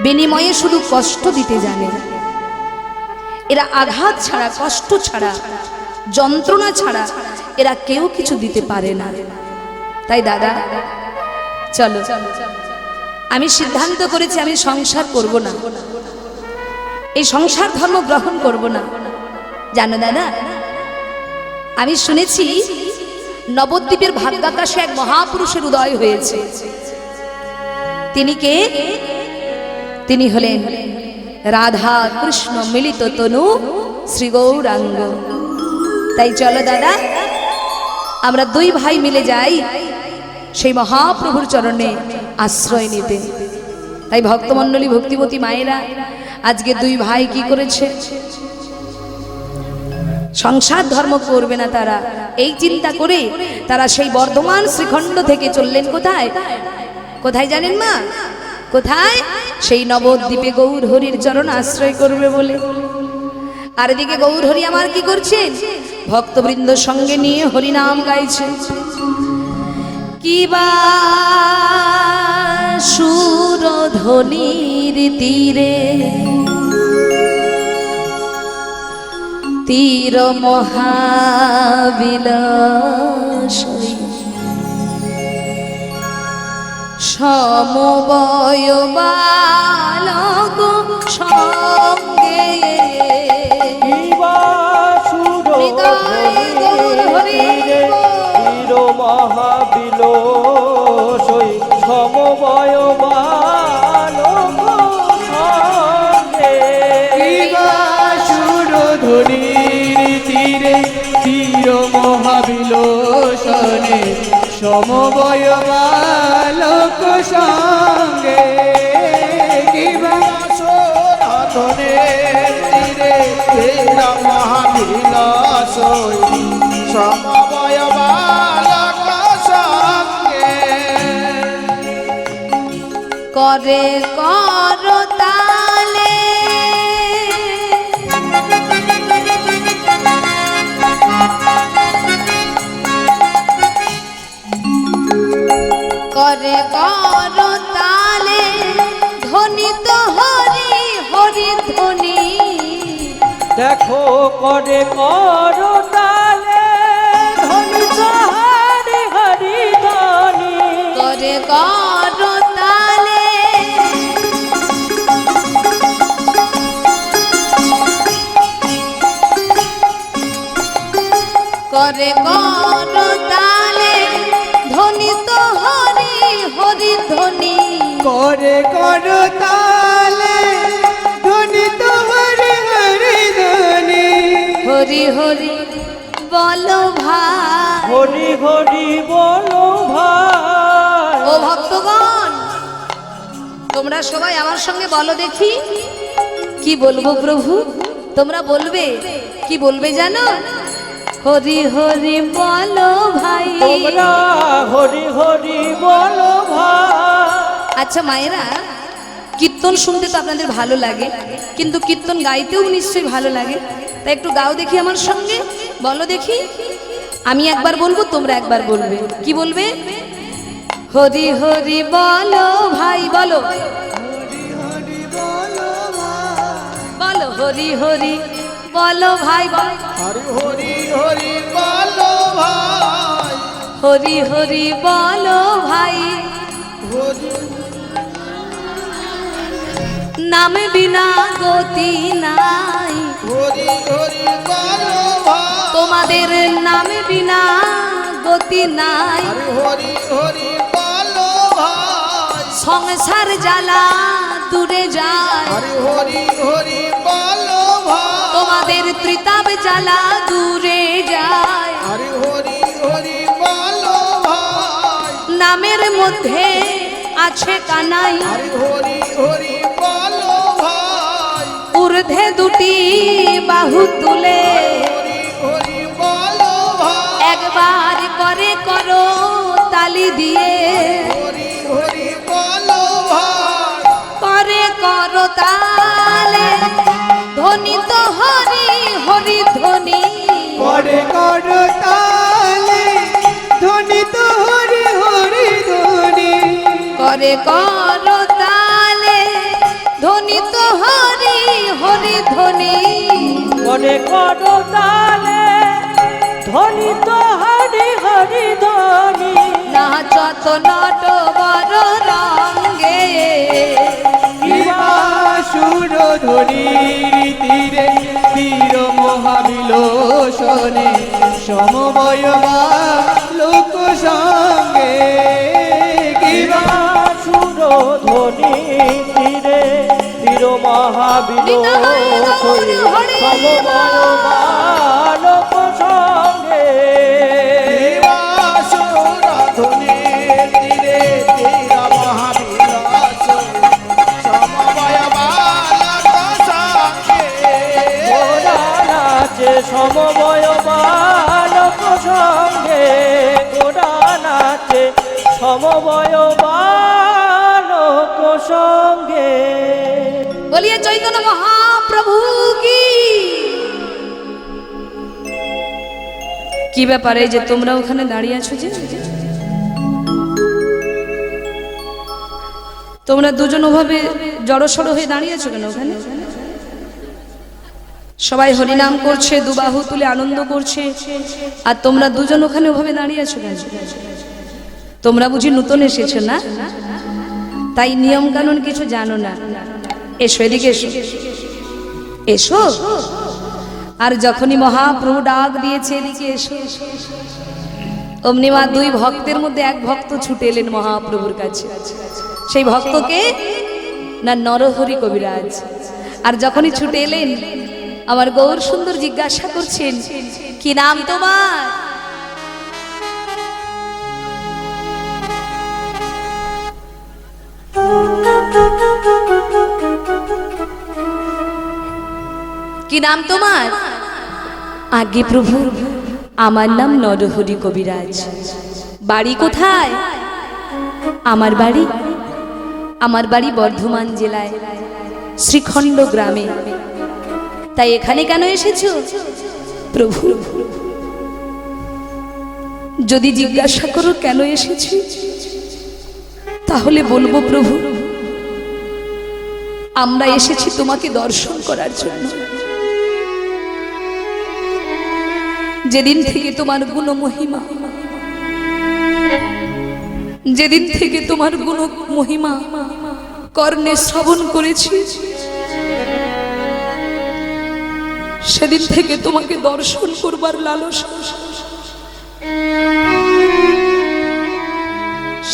বিনিময়ে শুধু কষ্ট দিতে জানে। এরা আঘাত ছাড়া, কষ্ট ছাড়া, যন্ত্রণা ছাড়া এরা কেউ কিছু দিতে পারে না। তাই দাদা চলো, আমি সিদ্ধান্ত করেছি আমি সংসার করব না, এই সংসার ধর্ম গ্রহণ করব না। জানো দাদা, আমি শুনেছি নবদ্বীপের ভাগ্যাকাশে এক মহাপুরুষের উদয় হয়েছে। তিনি কে? তিনি হলেন রাধা কৃষ্ণ মিলিত তনু শ্রী গৌরাঙ্গ। তাই চলো দাদা, আমরা 2 ভাই মিলে যাই সেই মহাপ্রভুর চরণে আশ্রয় নিতে। তাই ভক্তমণ্ডলী, ভক্তিবতী মায়েরা, আজকে 2 ভাই কি করেছে? সংসার ধর্ম করবে না তারা, এই চিন্তা করে তারা সেই বর্ধমান শ্রীখণ্ড থেকে চললেন কোথায়? কোথায় জানেন মা? কোথায়? সেই নবদ্বীপে গৌর হরির চরণ আশ্রয় করবে বলে। আর এদিকে গৌর হরি আমার কি করছেন? ভক্তবৃন্দ সঙ্গে নিয়ে হরিনাম গাইছে। কিবা সুরধ্বনির তীরে তীর মহাবিলাস সমবয় বালক সঙ্গে মহাবিলোসই সমবয় বালক সঙ্গে সুরধ্বনির তীরে তীর মহাবিলোসনে সমবয় বালক সঙ্গে সুরধ্বনির তীরে তীর মহাবিলাসই সমবয় বালক সঙ্গে করে করতালে দেখো করে করো তালে ধনি হরি হরি ধনি করে করো তালে করে করো তালে ধ্বনি তো হরি হরি ধ্বনি করে করো তালে ধ্বনি তো হরি হরি ধ্বনি হরি হরি বলো ভাই হরি হরি বলো ভাই ও ভক্তগণ তোমরা সবাই আমার সঙ্গে বলো দেখি কি বলবো প্রভু তোমরা বলবে কি বলবে জানো হরি হরি বলো ভাই তোমরা হরি হরি বলো ভাই আচ্ছা মায়েরা কীর্তন শুনতে তো আপনাদের ভালো লাগে কিন্তু কীর্তন গাইতেও নিশ্চয়ই ভালো লাগে তাই একটু গাও দেখি আমার সঙ্গে বলো দেখি আমি একবার বলবো তোমরা একবার বলবে কি বলবে হরি হরি বলো ভাই বলো বলো হরি হরি বলো ভাই বলো হরি হরি হরি বলো ভাই হরি হরি বলো ভাই হরি নাম বিনা গতি নাই হরি হরি বলো ভাই তোমাদের নাম বিনা গতি নাই হরি হরি বলো ভাই সংসার জ্বালা দূরে যায় হরি হরি হরি বলো ভাই তোমাদের ত্রিতাপ জ্বালা দূরে যায় হরি হরি হরি বলো ভাই নামের মধ্যে আছে কানাই হরি হরি হরি বলো ভাই ঊর্ধ্বে দুটি বাহু তুলে হরি হরি বলো ভাই একবার করে করো তালি দিয়ে হরি হরি বলো ভাই করে করো তালে ধ্বনি তো হরি হরি ধ্বনি করে করো তালে ধ্বনি তো হরি হরি ধ্বনি করে করো তালে ধ্বনি তো হরি হরি ধ্বনি করে করো তালে ধনি তো হরি হরি ধনি নাচত নট বড় রঙ্গে সুর ধ্বনির তীরে তীর মহাবিলোচনে সমবয়বা লোক সঙ্গে কিবা সুর ধনি তীরে তীর মহাবিলোচনে সমবয়বালক সঙ্গে দেবাসুর ধুনির তীরে তীর মহাবিলাস সমবয় বালক সঙ্গে ওরা নাচে সমবয়বালক সঙ্গে ওরা নাচে সমবয়বালক সঙ্গে বলিয়ে চৈতন্য মহাপ্রভু কি ব্যাপারে যে তোমরা ওখানে দাঁড়িয়ে আছো যে তোমরা দুজন ওভাবে জড়সড় হয়ে দাঁড়িয়ে আছো কেন ওখানে সবাই হরিনাম করছে দুবাহু তুলে আনন্দ করছে আর তোমরা দুজন ওখানে ওভাবে দাঁড়িয়ে আছো কেন তোমরা বুঝি নতুন এসেছো না তাই নিয়ম কানুন কিছু জানো না এসো এদিকে এসো এসো আর যখনই মহাপ্রভু ডাক দিয়েছে এদিকে এসো অমনি মা দুই ভক্তের মধ্যে এক ভক্ত ছুটে এলেন মহাপ্রভুর কাছে সেই ভক্তকে না নরহরি কবিরাজ আর যখনই ছুটে এলেন আমার গৌর সুন্দর জিজ্ঞাসা করছেন কি নাম তোমার কি নাম তোমার আগে প্রভু আমার নাম নরহরি কবিরাজ বাড়ি কোথায় আমার বাড়ি বর্ধমান জেলায় শ্রীখণ্ড গ্রামে তাই এখানে কেন এসেছো প্রভু যদি জিজ্ঞাসা করো কেন এসেছি তাহলে বলবো প্রভু আমরা এসেছি তোমাকে দর্শন করার জন্য যেদিন থেকে তোমার গুণ মহিমা, যেদিন থেকে তোমার গুণ মহিমা কর্ণে শ্রবণ করেছি, সেদিন থেকে তোমাকে দর্শন করবার লালসা,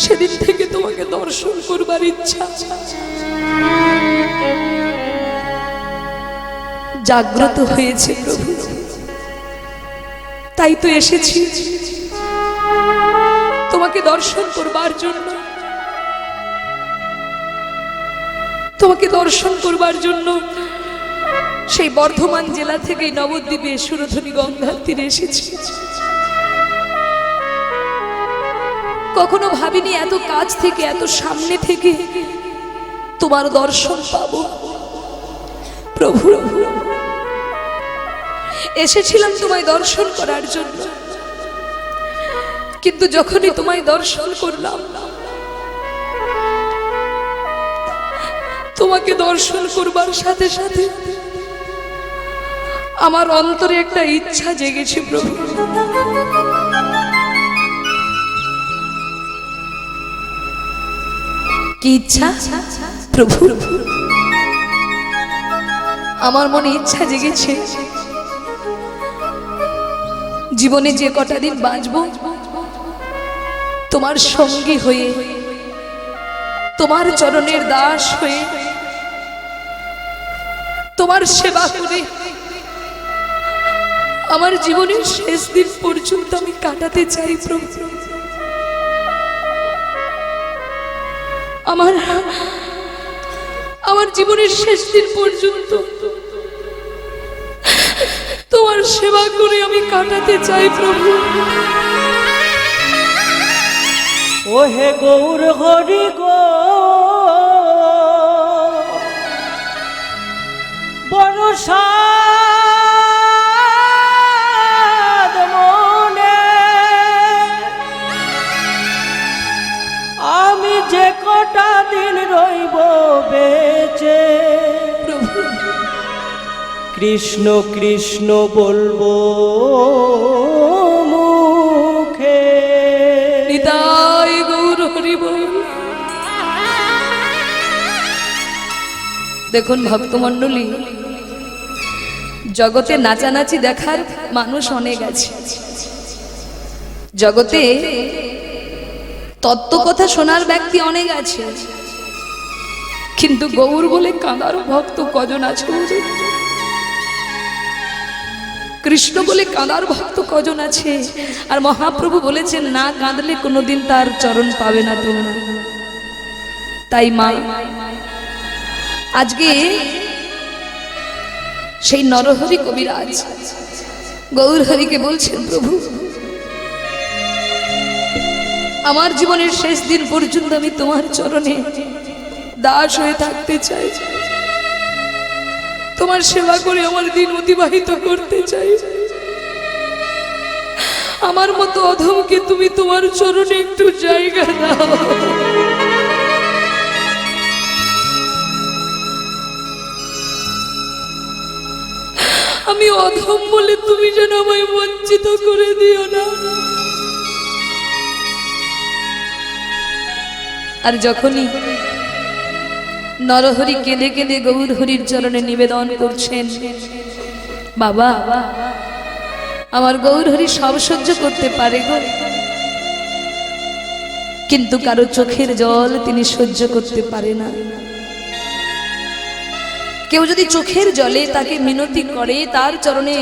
সেদিন থেকে তোমাকে দর্শন করবার ইচ্ছা জাগ্রত হয়েছে প্রভু। তাই তো এসেছি তোমাকে দর্শন করবার জন্য, তোমাকে দর্শন করবার জন্য সেই বর্ধমান জেলা থেকে নবদ্বীপে সুরধনী গঙ্গার তীরে এসেছি। কখনো ভাবিনি এত কাছ থেকে, এত সামনে থেকে তোমার দর্শন পাবো প্রভু। এসেছিলাম তোমায় দর্শন করার জন্য, কিন্তু যখনই তোমায় দর্শন করলাম, তোমাকে দর্শন করবার সাথে সাথে আমার অন্তরে একটা ইচ্ছা জেগেছে প্রভু। কি ইচ্ছা প্রভু? আমার মনে ইচ্ছা জেগেছে জীবনে যে কটা দিন বাঁচবো তোমার সঙ্গী হয়ে, তোমার চরণের দাস হয়ে, তোমার সেবা করে আমার জীবনের শেষ দিন পর্যন্ত আমি কাটাতে চাই প্রভু। আমার জীবনের শেষ দিন পর্যন্ত তোমার সেবা করে আমি কাটাতে চাই প্রভু। ও হে গৌর হরি গো, বড় সাদ মনে আমি যে কটা দিন রইব বেঁচে, কৃষ্ণ কৃষ্ণ বলবো মুখে। নিতাই গৌর হরি বল। দেখুন ভক্তমণ্ডলী, জগতে নাচানাচি দেখার মানুষ অনেক আছে, জগতে তত্ত্ব কথা শোনার ব্যক্তি অনেক আছে, কিন্তু গৌর বলে কাঁদার ভক্ত কজন আছে? কৃষ্ণ বলে কাঁদার ভক্ত কজন আছে? আর মহাপ্রভু বলেছেন না কাঁদলে কোনোদিন তার চরণ পাবে না তোমরা। তাই মা আজকে সেই নরহরি কবিরাজ গৌর হরিকে বলছেন, প্রভু আমার জীবনের শেষ দিন পর্যন্ত আমি তোমার চরণে দাস হয়ে থাকতে চাই, তোমার সেবা করে আমার দিন অতিবাহিত করতে চাই। আমার মতো অধমকে তুমি তোমার চরণে একটু জায়গা দাও। আমি অধম বলে তুমি যেন আমায় বঞ্চিত করে দিও না। আর যখনই নরহরি কেঁদে কেঁদে গৌর হরির চরণে নিবেদন করছেন, বাবা আমার গৌর হরি সব সহ্য করতে পারে গো, কিন্তু কারো চোখের জল তিনি সহ্য করতে পারে না। কেউ যদি চোখের জলে তাকে মিনতি করে, তার চরণে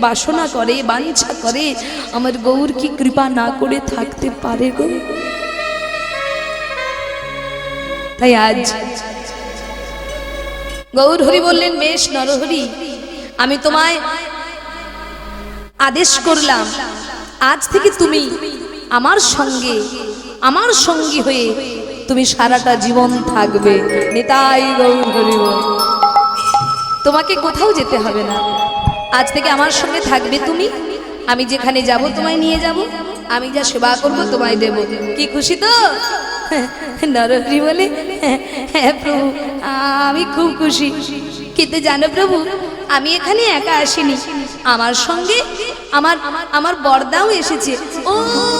বাসনা করে, বাঞ্ছা করে, আমার গৌর কি কৃপা না করে থাকতে পারে গো? তাই আজ গৌর হরি বললেন, বেশ নরহরি, আমি তোমায় আদেশ করলাম, আজ থেকে তুমি আমার সঙ্গে, আমার সঙ্গী হয়ে তুমি সারাটা জীবন থাকবে। নিতাই গৌর হরি বল। তোমাকে কোথাও যেতে হবে না, আজ থেকে আমার সঙ্গে থাকবে তুমি। আমি যেখানে যাব তোমায় নিয়ে যাব, আমি যা সেবা করব তোমায় দেব। কি খুশি তো? নরহরি বলে, হ্যাঁ প্রভু আমি খুব খুশি, কিন্তু জানো প্রভু আমি এখানে একা আসিনি, আমার সঙ্গে আমার আমার বড়দাও এসেছে,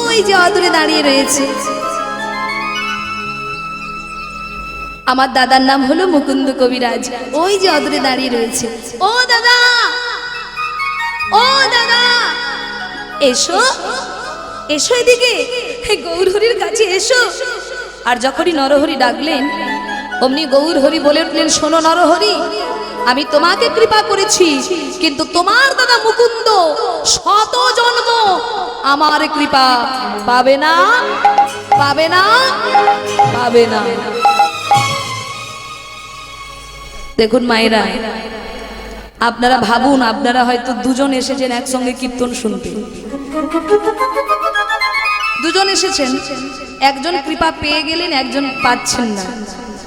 ওই যে অদূরে দাঁড়িয়ে রয়েছে। আমার দাদার নাম হলো মুকুন্দ কবিরাজ, ওই যে অদূরে দাঁড়িয়ে রয়েছে। ও দাদা, ও দাদা, এসো এসো এদিকে, গৌরহরির কাছে এসো। আর যখনই নরহরি ডাকলেন অমনি গৌরহরি বলে উঠলেন, শোনো নরহরি, আমি তোমাকে কৃপা করেছি, কিন্তু তোমার দাদা মুকুন্দ শত জন্ম আমার কৃপা পাবে না, পাবে না, পাবে না। দেখুন মায়েরা, আপনারা ভাবুন, আপনারা হয়তো দুজন এসেছেন একসঙ্গে কীর্তন শুনতে, দুজন এসেছেন, একজন কৃপা পেয়ে গেলেন, একজন পাচ্ছেন না।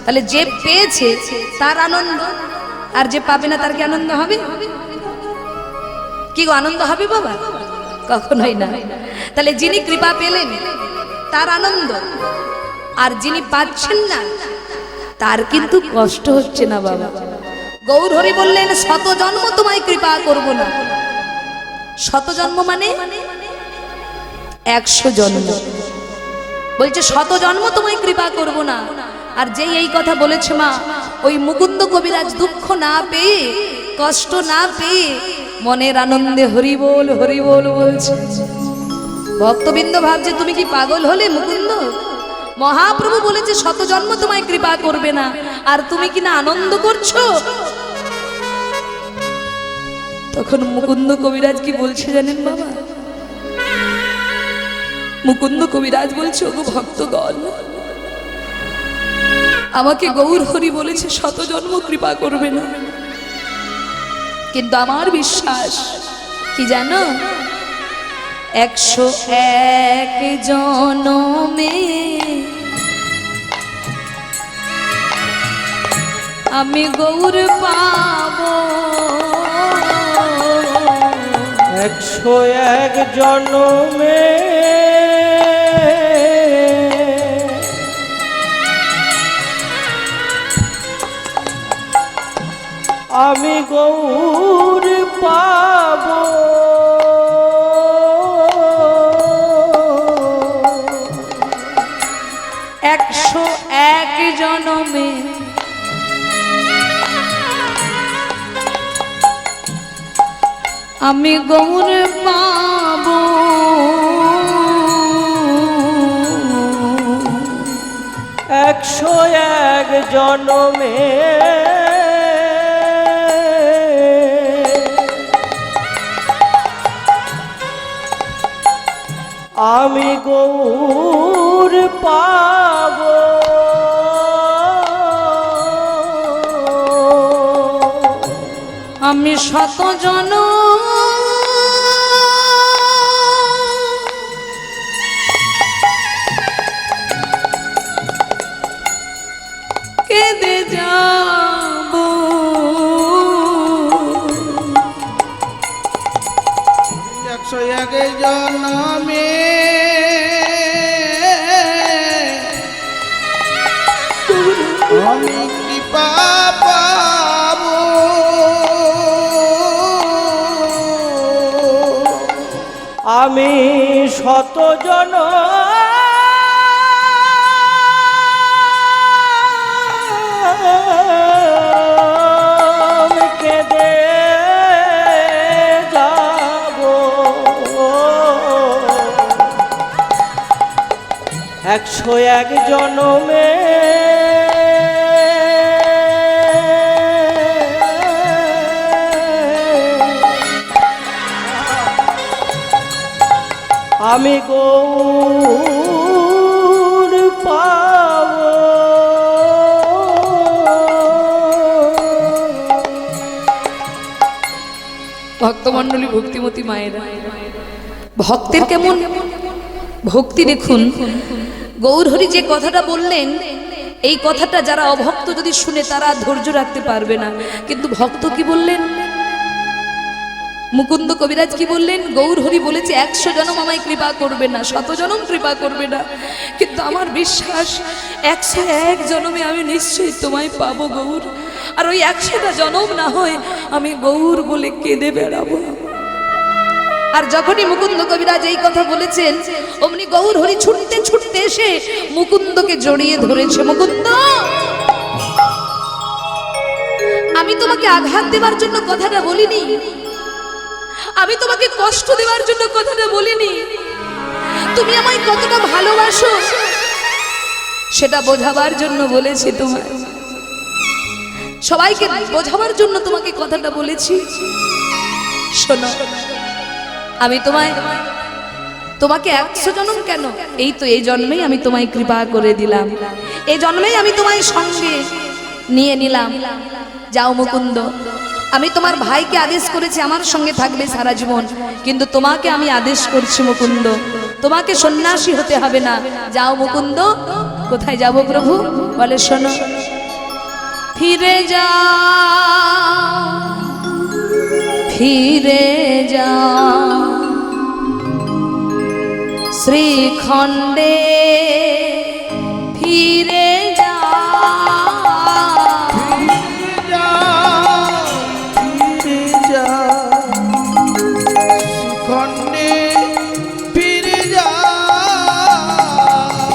তাহলে যে পেয়েছে তার আনন্দ, আর যে পাবে না তার কি আনন্দ হবে? কি গো, আনন্দ হবে বাবা? কখনোই না। তাহলে যিনি কৃপা পেলেন তার আনন্দ, আর যিনি পাচ্ছেন না তার কিন্তু কষ্ট হচ্ছে না বাবা। গৌরহরি বললেন, শত জন্ম তোমায় কৃপা করব না। শত জন্ম মানে 100 জন্ম। বলছে শত জন্ম তোমায় কৃপা করব না। আর যেই এই কথা বলেছে মা, ওই মুকুন্দ কবিরাজ দুঃখ না পেয়ে, কষ্ট না পেয়ে মনের আনন্দে হরি বল বলছে। ভক্তবৃন্দ ভাবছে তুমি কি পাগল হলে মুকুন্দ? মহাপ্রভু বলেছে শত জন্ম তোমায় কৃপা করবে না, আর তুমি কিনা আনন্দ করছো। তখন মুকুন্দ কবিরাজ কি বলছে জানেন বাবা? মুকুন্দ কবিরাজ বলছে, ওগো ভক্তগণ, আমাকে গৌরহরি বলেছে শত জন্ম কৃপা করবে না, কিন্তু আমার বিশ্বাস কি জানো, 101 জনমে আমি গৌর পাবো। 101 জন্মে আমি গৌর পাবো। 101 জনমে আমি গৌর পাবো। 101 জনমে আমি গৌর পাবো। আমি শত জন কেঁদে যাব। 101 জন্মে আমি কৃপা পাবো। আমি শত জন কেঁদে যাব। 101 জনমে আমি গৌর পাবো। ভক্তমণ্ডলী, ভক্তিমতী মায়েরা, ভক্তের কেমন ভক্তি দেখুন। গৌরহরি যে কথাটা বললেন, এই কথাটা যারা অভক্ত যদি শুনে তারা ধৈর্য রাখতে পারবে না, কিন্তু ভক্ত কি বললেন? মুকুন্দ কবিরাজ কি বললেন? গৌরহরি বলেছে 100 জনম আমায় কৃপা করবে না, 100 জনম কৃপা করবে না, কিন্তু আমার বিশ্বাস 101 জনমে আমি নিশ্চয়ই তোমায় পাবো গৌর। আর ওই 100টা জনম না হয় আমি গৌর বলে কেঁদে বেড়াবো। আর যখনই মুকুন্দ কবিরাজ এই কথা বলেছেন অমনি গৌর হরি ছুটতে ছুটতে এসে মুকুন্দকে জড়িয়ে ধরেছে। মুকুন্দ, আমি তোমাকে আঘাত দেওয়ার জন্য কথাটা বলিনি, আমি তোমাকে কষ্ট দেওয়ার জন্য কথাটা বলিনি, তুমি আমায় কতটা ভালোবাসো সেটা বোঝাবার জন্য বলেছি। তোমার সবাইকে বোঝাবার জন্য তোমাকে কথাটা বলেছি। শোনো, আমি তোমাকে 100 জন্ম কেন, এই তো এই জন্মেই আমি তোমায় কৃপা করে দিলাম, এই জন্মেই আমি তোমায় সঙ্গে নিয়ে নিলাম। যাও মুকুন্দ, আমি তোমার ভাইকে আদেশ করেছি আমার সঙ্গে থাকবে সারা জীবন, কিন্তু তোমাকে আমি আদেশ করছি মুকুন্দ, তোমাকে সন্ন্যাসী হতে হবে না। যাও মুকুন্দ। কোথায় যাব প্রভু? বলে শোনো, ফিরে যাও, ফিরে যাও শ্রীখণ্ডে, ফিরে যাও, খণ্ডে ফিরে যা,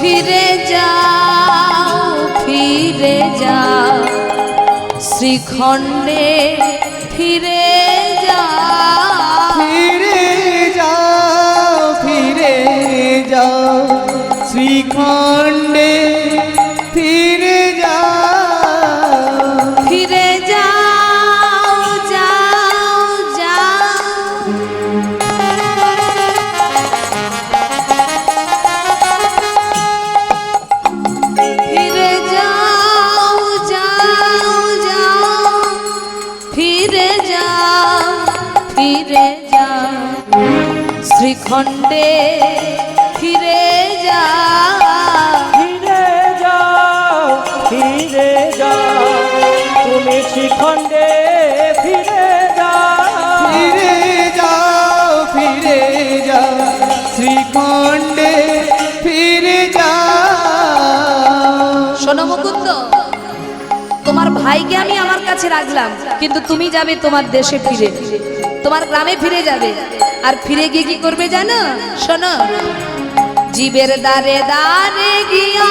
ফিরে যাও, ফিরে যাও শ্রীখণ্ডে, ফিরে যাও, ফিরে যাও, ফিরে যাও শ্রীখণ্ডে, ফিরে যাও, ফিরে যাও, যাও, যাও। ফিরে যাও, যাও, যাও, ফিরে যাও, ফিরে যাও শ্রীখণ্ডে, ফিরে যাও, ফিরে যাও, ফিরে যাও, তুমি শিখণ্ডে ফিরে যাও, ফিরে যাও, ফিরে যাও শ্রীখণ্ডে, ফিরে যাও। শোনো মুকুন্দ, তোমার ভাইকে আমি আমার কাছে রাখলাম, কিন্তু তুমি যাবে তোমার দেশে ফিরে, তোমার গ্রামে ফিরে যাবে। আর ফিরে গিয়ে কি করবে জানো? শোনো, জীবের দ্বারে দ্বারে গিয়া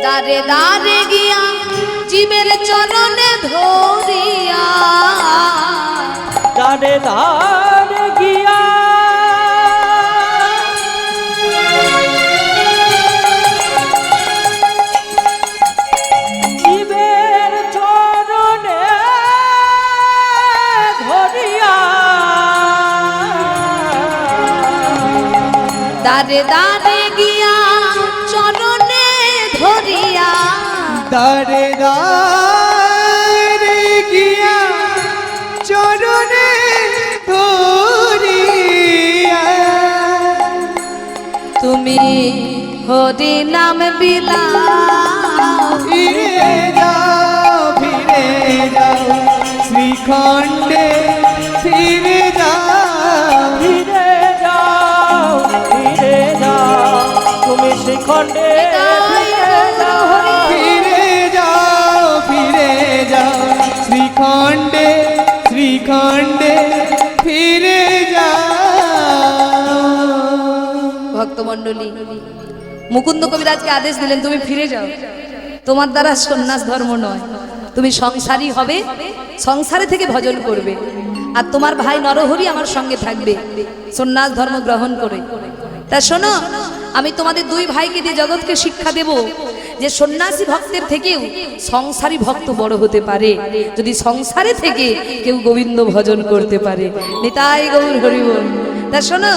দ্বারে দ্বারে গিয়া জীবের চরণে ধরিয়া, দাঁড়ে দাঁড়ে গিয়া জীবের চরণে ধরিয়া, দ্বারে দ্বারে গিয়া চরণে ধরিয়া, দাঁড়ে দাঁড়ে গিয়া চরণে ধরিয়া, তুমি হরি নাম বিলাও, ফিরে যাও, ফিরে যাও শ্রীখণ্ডে, ফিরে যাও, ফিরে যাও, ফিরে যাও, তুমি শিখণ্ডে ফিরে যাও, ফিরে যাও, ফিরে যাও শ্রীখণ্ডে, শ্রীখণ্ডে, ফিরে যাও। ভক্তমণ্ডলী, মুকুন্দ কবিরাজকে আদেশ দিলেন তুমি ফিরে যাও, তোমার দ্বারা সন্ন্যাস ধর্ম নয়, তুমি সংসারী হবে, সংসারে থেকে ভজন করবে, আর তোমার ভাই নরহরি আমার সঙ্গে থাকবে সন্ন্যাস ধর্ম গ্রহণ করে। তা শোনো, আমি তোমাদের দুই ভাইকে দিয়ে জগৎকে শিক্ষা দেব যে সন্ন্যাসী ভক্তের থেকেও সংসারী ভক্ত বড় হতে পারে, যদি সংসারে থেকে কেউ গোবিন্দ ভজন করতে পারে। নিতাই গৌর হরি বল। তা শোনো,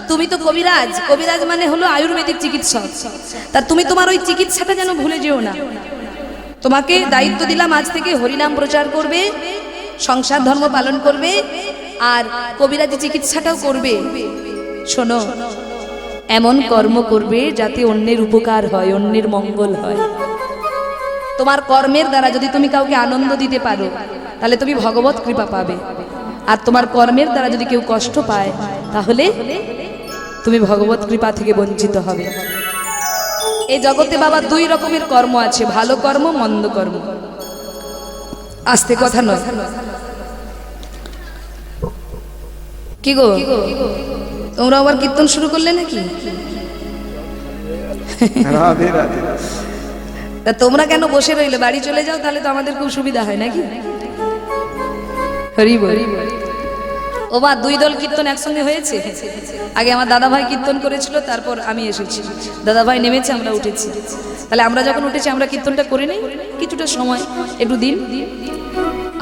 তুমি তো কবিরাজ, কবিরাজ মানে হলো আয়ুর্বেদিক চিকিৎসক, তা তুমি তোমার ওই চিকিৎসাটা যেন ভুলে যেও না। তোমাকে দায়িত্ব দিলাম আজ থেকে হরিনাম প্রচার করবে, সংসার ধর্ম পালন করবে, আর কবিরাজি চিকিৎসাটাও করবে। শোনো, এমন কর্ম করবে যাতে অন্যের উপকার হয়, অন্যের মঙ্গল হয়। তোমার কর্মের দ্বারা যদি তুমি কাউকে আনন্দ দিতে পারো তাহলে তুমি ভগবত কৃপা পাবে, আর তোমার কর্মের দ্বারা যদি কেউ কষ্ট পায় তাহলে তুমি ভগবত কৃপা থেকে বঞ্চিত হবে। এই জগতে বাবা দুই রকমের কর্ম আছে, ভালো কর্ম মন্দ কর্ম। আস্তে কথা নয়, কি গো তোমরা আবার কীর্তন শুরু করলে নাকি? রাধে রাধে। তা তোমরা কেন বসে রইলে? বাড়ি চলে যাও, তাহলে তো আমাদের খুব সুবিধা হয় নাকি? হরি বল। ও বা দুই দল কীর্তন একসঙ্গে হয়েছে। আগে আমার দাদা ভাই কীর্তন করেছিল, তারপর আমি এসেছি। দাদা ভাই নেমেছে, আমরা উঠেছি। তাহলে আমরা যখন উঠেছি আমরা কীর্তনটা করে নিই কিছুটা সময়, একটু দিন।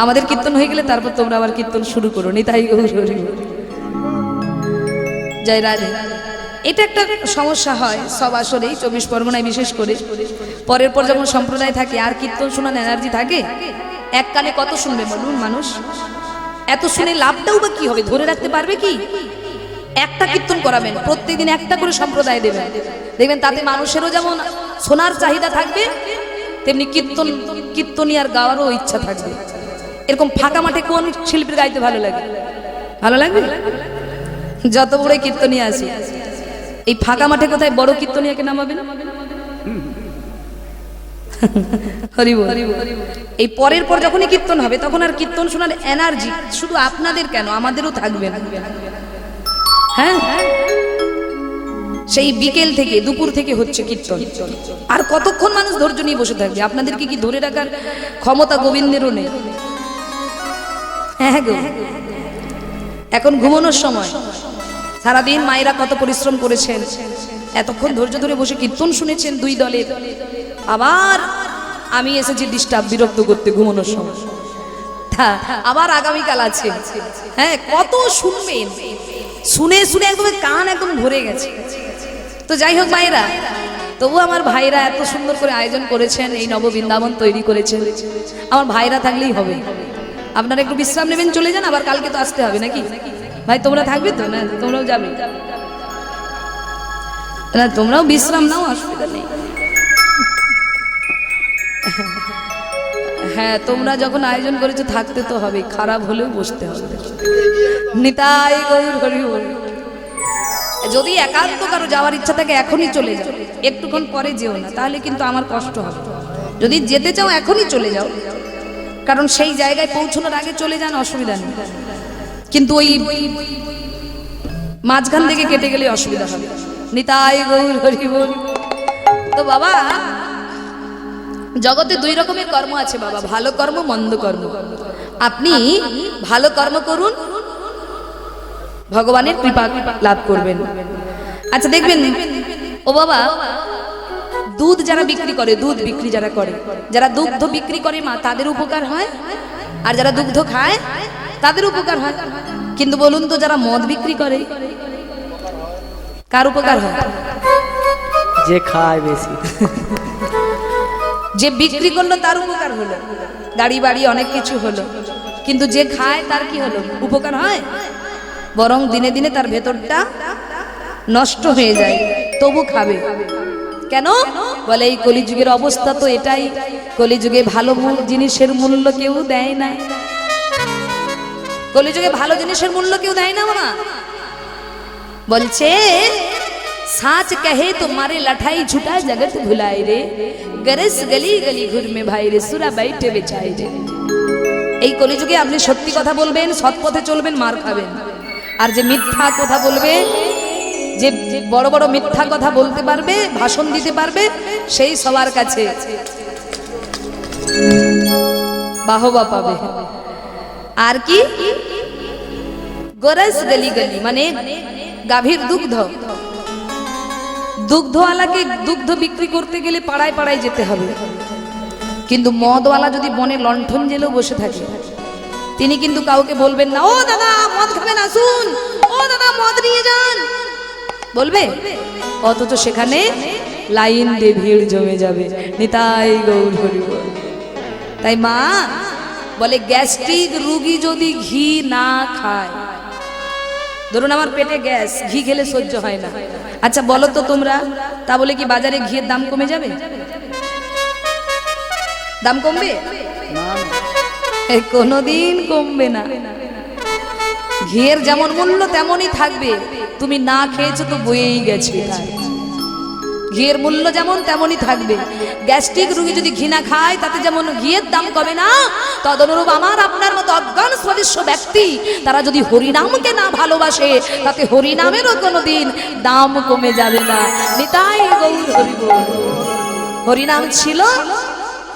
আমাদের কীর্তন হয়ে গেলে তারপর তোমরা আবার কীর্তন শুরু করো নি। তাই জয় রাধে। এটা একটা সমস্যা হয় সব আসরেই, 24 পরগনায় বিশেষ করে। পরের পর যখন সম্প্রদায় থাকে আর কীর্তন শোনার এনার্জি থাকে, এক কানে কত শুনবে বলুন মানুষ? এত শুনে লাভটাও বা কি হবে? ধরে রাখতে পারবে কি? একটা কীর্তন করাবেন, প্রত্যেকদিন একটা করে সম্প্রদায় দেবেন, দেখবেন তাতে মানুষেরও যেমন শোনার চাহিদা থাকবে, তেমনি কীর্তনিয়ার গাওয়ারও ইচ্ছা থাকবে। এরকম ফাঁকা মাঠে কোন শিল্পীর গাইতে ভালো লাগে? ভালো লাগবে? যত বড় কীর্তনিয়া আছে, এই ফাঁকা মাঠে কোথায় বড় কীর্তনিয়াকে নামাবেন? হরি বল। এই পরের পর যখনই কীর্তন হবে তখন আর কীর্তন শোনার এনার্জি শুধু আপনাদের কেন, আমাদেরও থাকবে না। হ্যাঁ, সেই বিকেল থেকে দুপুর থেকে হচ্ছে কীর্তন, আর কতক্ষণ মানুষ ধৈর্য নিয়ে বসে থাকবে? আপনাদেরকে কি ধরে রাখার ক্ষমতা গোবিন্দেরও নেই? হ্যাঁ গো, এখন ঘুমানোর সময়। সারাদিন মায়েরা কত পরিশ্রম করেছেন, এতক্ষণ ধৈর্য ধরে বসে কীর্তন শুনেছেন দুই দলের। আবার আমি এসেছি ডিস্টার্ব, বিরক্ত করতে ঘুমানোর সময়। আবার আগামীকাল আছে। হ্যাঁ, কত শুনবেন, শুনে শুনে একদম কান একদম ভরে গেছে। তো যাই হোক মায়েরা, তবু আমার ভাইরা এত সুন্দর করে আয়োজন করেছেন, এই নববৃন্দাবন তৈরি করেছেন। আমার ভাইরা থাকলেই হবে। আপনারা একটু বিশ্রাম নেবেন, চলে যান, আবার কালকে তো আসতে হবে নাকি? ভাই তোমরা থাকবে তো? না তোমরাও যাবে? না তোমরাও বিশ্রাম নাও, অসুবিধা নেই। হ্যাঁ, তোমরা যখন আয়োজন করেছো থাকতে তো হবে, খারাপ হলেও বসতে হবে। নিতাই গৌর হরি বল। যদি একান্ত কারো যাওয়ার ইচ্ছা থাকে এখনই চলে যাও, একটুক্ষণ পরে যেও না, তাহলে কিন্তু আমার কষ্ট হবে। যদি যেতে চাও এখনই চলে যাও, কারণ সেই জায়গায় পৌঁছানোর আগে চলে যান, অসুবিধা নেই। কিন্তু ওই মাঝখান থেকে কেটে গেলে অসুবিধা হবে। নিতাই গৌর হরি বল। তো বাবা, জগতে দুই রকমের কর্ম আছে বাবা, ভালো কর্ম মন্দ কর্ম। আপনি ভালো কর্ম করুন, ভগবানের কৃপা লাভ করবেন। আচ্ছা দেখবেন ও বাবা, দুধ যারা বিক্রি করে, দুধ বিক্রি যারা করে, যারা দুগ্ধ বিক্রি করে মা, তাদের উপকার হয়, আর যারা দুগ্ধ খায় তাদের উপকার হয়। কিন্তু বলুন তো, যারা মদ বিক্রি করে কার উপকার হয়? যে খায় বেশি। যে বিক্রি করলো তার উপকার হলো, গাড়ি বাড়ি অনেক কিছু হলো, কিন্তু যে খায় তার কি হলো? উপকার হয়? বরং দিনে দিনে তার ভেতরটা নষ্ট হয়ে যায়, তবু খাবে কেন? বলে এই কলিযুগের অবস্থা তো এটাই, কলিযুগে ভালো জিনিসের মূল্য কেউ দেয় না। কলিযুগে ভালো জিনিসের মূল্য কেউ দেয় না মামা। বলছে साच कहे तो मारे लठाई झूठा जगत भुलाए रे, गरस गली गली घुर में भाई रे, सुरा बैठे बेचाए रे। এই কলিযুগে আপনি সত্যি কথা বলবেন, সৎ পথে চলবেন, মার খাবেন। আর যে মিথ্যা কথা বলবে, যে বড় বড় মিথ্যা কথা বলতে পারবে, ভাষণ দিতে পারবে, সেই সবার কাছে বাহবা পাবে। আর কি? গরস গলি গলি মানে গাভীর দুগ্ধ। দুগ্ধওয়ালাকে দুগ্ধ বিক্রি করতে গেলে পাড়ায় পাড়ায় যেতে হবে, কিন্তু মদওয়ালা যদি বনে লণ্ঠন জেলেও বসে থাকে, তিনি কিন্তু কাউকে বলবেন না, ও দাদা মদ খাবেন আসুন, ও দাদা মদ নিয়ে যান, বলবে? অথচ সেখানে লাইন দিয়ে ভিড় জমে যাবে। নিতাই গৌর হরি বল। তাই মা বলে, গ্যাস্ট্রিক রোগী যদি ঘি না খায়, ধরুন আমার পেটে গ্যাস, ঘি খেলে সহ্য হয় না, আচ্ছা বলো তো তোমরা, তা বলে কি বাজারে ঘিয়ের দাম কমে যাবে? দাম কমবে? কোনোদিন কমবে না। ঘিয়ের যেমন মূল্য তেমনই থাকবে। তুমি না খেয়েছো তো বয়েই গেছে। ঘিয়ের মূল্য যেমন তেমনই থাকবে। গ্যাস্ট্রিক রোগী যদি ঘি না খায় তাতে যেমন ঘিয়ের দাম কমে না, তদনুরূপ আমার আপনার মতো অজ্ঞান সদৃশ্য ব্যক্তি তারা যদি হরিনামকে না ভালোবাসে তাতে হরিনামেরও কোনোদিন দাম কমে যাবে না। নিতাই গৌর হরি বল। হরিনাম ছিল,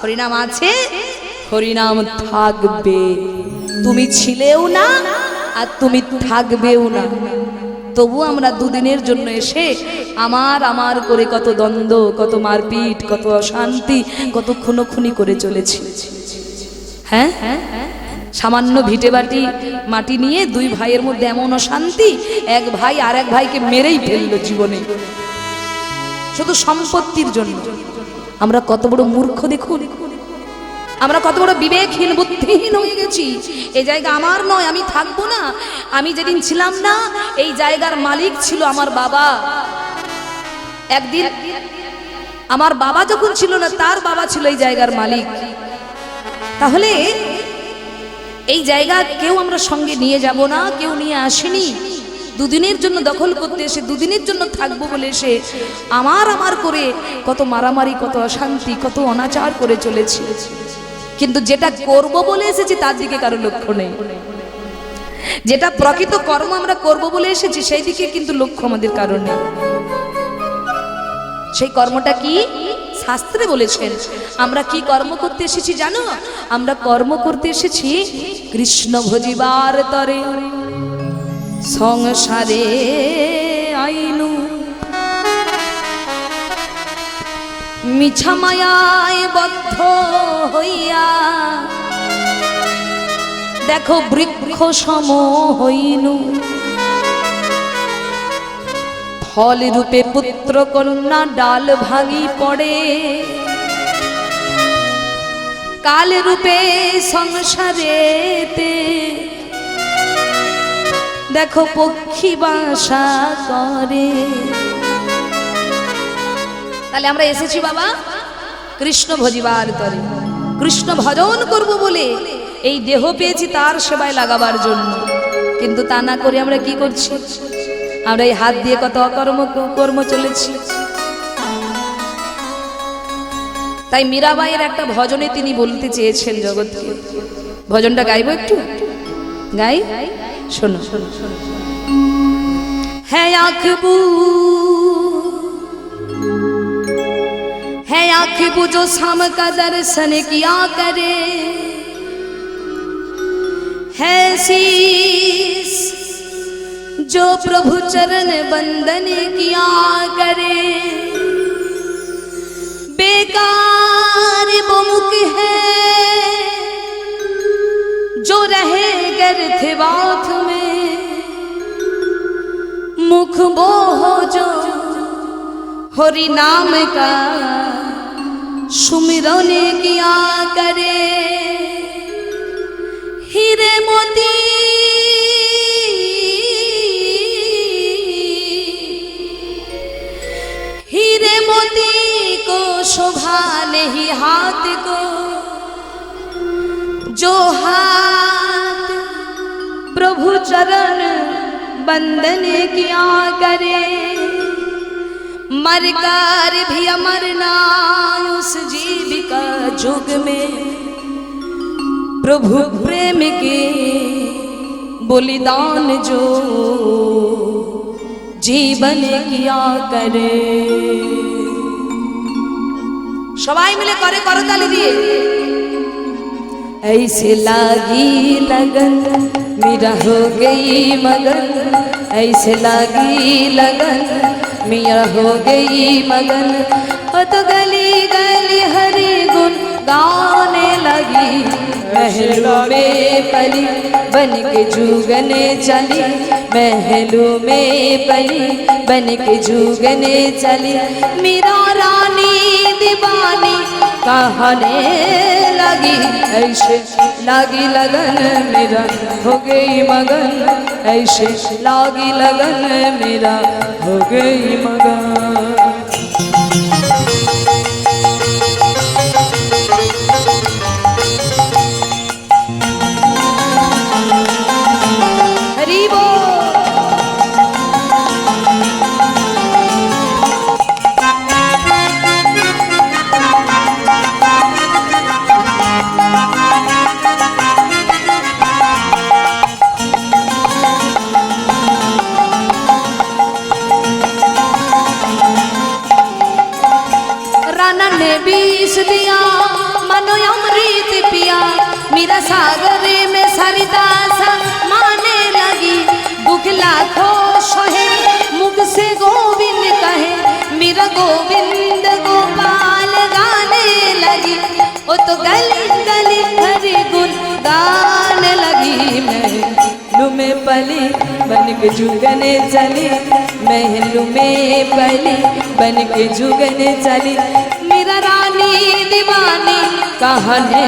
হরিনাম আছে, হরিনাম থাকবে। তুমি ছিলেও না আর তুমি থাকবেও না। তবু আমরা দুদিনের জন্য এসে আমার করে কত দ্বন্দ্ব, কত মারপিট, কত অশান্তি, কত খুনোখুনি করে চলেছি। হ্যাঁ, সামান্য ভিটে বাটি মাটি নিয়ে দুই ভাইয়ের মধ্যে এমন অশান্তি, এক ভাই আর এক ভাইকে মেরেই ফেললো জীবনে, শুধু সম্পত্তির জন্য। আমরা কত বড় মূর্খ দেখুন, আমরা কত বড় বিবেকহীন, বুদ্ধিহীন হয়ে গেছি। এই জায়গা আমার নয়, আমি থাকবো না। আমি যেদিন ছিলাম না, এই জায়গার মালিক ছিল আমার বাবা। একদিন আমার বাবা যখন ছিল না, তার বাবা ছিল এই জায়গার মালিক। তাহলে এই জায়গা কেউ আমরা সঙ্গে নিয়ে যাব না, কেউ নিয়ে আসেনি। দুদিনের জন্য দখল করতে এসে, দুদিনের জন্য থাকবো বলে এসে আমার করে কত মারামারি, কত অশান্তি, কত অনাচার করে চলেছি। কিন্তু যেটা করব বলে এসেছি তার দিকে কারো লক্ষ্য নেই। যেটা প্রকৃত কর্ম আমরা করব বলে এসেছি সেই দিকে কিন্তু লক্ষ্য আমাদের কারণ নেই। সেই কর্মটা কি? শাস্ত্রে বলেছেন। আমরা কি কর্ম করতে এসেছি জানো? আমরা কর্ম করতে এসেছি কৃষ্ণ ভজিবার তরে সংসারে আইনু, মিছা মায়ায় বদ্ধ হইয়া দেখো বৃক্ষ সম হইনু। ফল রূপে পুত্র কন্যা ডাল ভাঙি পড়ে, কাল রূপে সংসারেতে দেখো পক্ষী বাসা করে। তাহলে আমরা এসেছি বাবা কৃষ্ণ ভজিবার তরে, কৃষ্ণ ভজন করব বলে এই দেহ পেয়েছি তার সেবায় লাগাবার জন্য। কিন্তু তা না করে আমরা কি করছি? আমরা এই হাত দিয়ে কত অকর্ম চলেছি। তাই মীরাবাইয়ের একটা ভজনে তিনি বলতে চেয়েছেন জগৎকে। ভজনটা গাইবো, একটু গাই, শোনো। है आँखबू जो शाम का दर्शन किया करे, है शीस जो प्रभु चरण बंदन किया करे। बेकार वो मुख है जो रहे गर्थ बात में, मुख वो हो जो हरि नाम का सुमिरन किया करे। हीरे मोती हीरे मोती को शोभा नहीं हाथ को, जो हाथ प्रभु चरण बंदन किया करे। मरकर भी अमर ना उस जीविका जुग में, प्रभु प्रेम के बलिदान जो जीवन किया करे। सबाई मिले करे करताली दिए। ऐसे लागी लगन मेरा हो गई मगन, ऐसे लागी लगन मेरा हो गई मगन। तो गली गली हरि गुण गाने लगी, महलों में पली बन के जुगने चली, महलों में पली बन के जुगने चली। मेरा रानी दीवानी कहने लगी, ऐसे लागी लगन मेरा हो गई मगन, ऐसे लागी लगन मेरा हो गई मगन। हरि बोल। राना ने बीस दिया मनो अमृत पिया मेरा सागरे में सरिता माने लगी दुख लाखों सहे मुख से गोविंद कहे मेरा गोविंद गोपाल गाने लगी वो तो गली गली हरि गुण गाने लगी महलू में पली बन के जुगने चली महलू में पली बन के जुगने चली मेरा रानी दीवानी कहने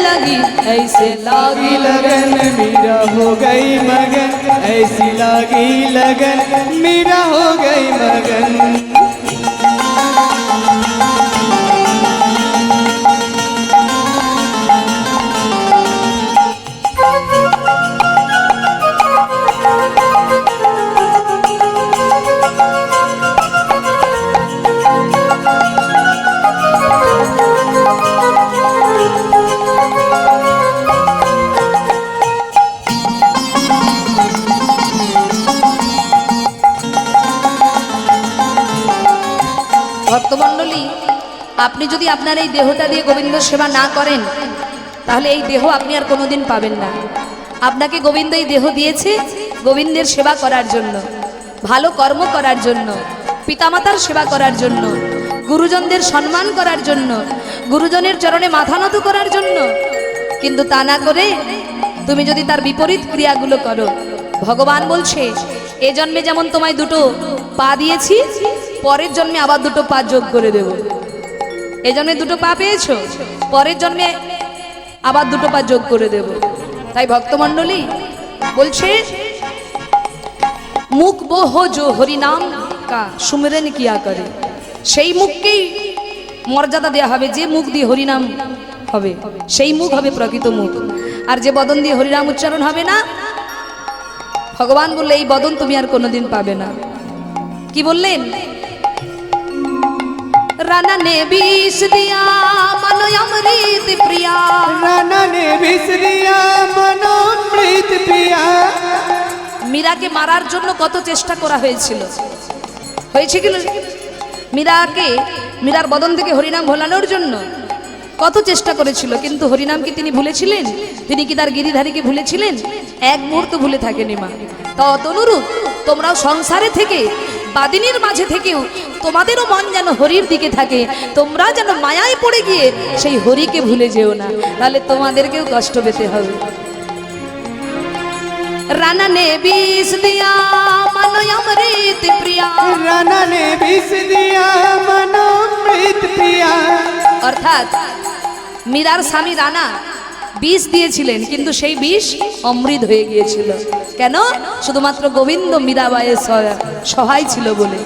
लगी ऐसे लागी लगन मेरा हो गई मगन, ऐसी लागी लगन मेरा हो गई मगन। ভক্তমণ্ডলী, আপনি যদি আপনার এই দেহটা দিয়ে গোবিন্দ সেবা না করেন তাহলে এই দেহ আপনি আর কোনোদিন পাবেন না। আপনাকে গোবিন্দ এই দেহ দিয়েছে গোবিন্দের সেবা করার জন্য, ভালো কর্ম করার জন্য, পিতামাতার সেবা করার জন্য, গুরুজনদের সম্মান করার জন্য, গুরুজনের চরণে মাথা নত করার জন্য। কিন্তু তা না করে তুমি যদি তার বিপরীত ক্রিয়াগুলো করো, ভগবান বলছে এ জন্মে যেমন তোমায় দুটো পা দিয়েছি পরের জন্মে আবার দুটো পা যোগ করে দেব। এই জন্মে দুটো পা পেয়েছো, পরের জন্মে আবার দুটো পা যোগ করে দেব। তাই ভক্তমণ্ডলী বলছে মুখ वो हो जो हरि नाम का सुमिरन किया करे, সেই মুখকেই মর্যাদা দেওয়া হবে। যে মুখ দিয়ে হরিনাম হবে সেই মুখ হবে প্রকৃত মুখ, আর যে বদন দিয়ে হরিনাম উচ্চারণ হবে না, ভগবান বললে এই বদন তুমি আর কোনোদিন পাবে না। কি বললেন? राना ने बीस दिया मनो अमृत प्रिया, राना ने बीस दिया मनो अमृत प्रिया। মীরাকে মারার জন্য কত চেষ্টা করা হয়েছিল, হয়েছে কি? মীরার বদন থেকে হরিনাম ভোলানোর জন্য কত চেষ্টা করেছিল, কিন্তু হরিনাম কি তিনি ভুলেছিলেন? তিনি কি তার গিরিধারীকে ভুলেছিলেন? এক মুহূর্ত ভুলে থাকেনি মা। তদনুরূপ তোমরাও সংসারে থেকে বাদিনীর মাঝে থেকেও তোমাদেরও মন যেন হরির দিকে থাকে, তোমরা যেন মায়ায় পড়ে গিয়ে সেই হরিকে ভুলে যেও না, তাহলে তোমাদেরকেও কষ্ট পেতে হবে। রানা নে বিষ দিয়া মনো অমৃত প্রিয়া, राना ने बीस दिया मनो अमृत प्रिया। অর্থাৎ মীরার স্বামী রানা বিষ দিয়েছিলেন, কিন্তু সেই বিষ অমৃত হয়ে গিয়েছিল। কেন? শুধুমাত্র গোবিন্দ মীরাবাইয়ের সহায় ছিল বলে।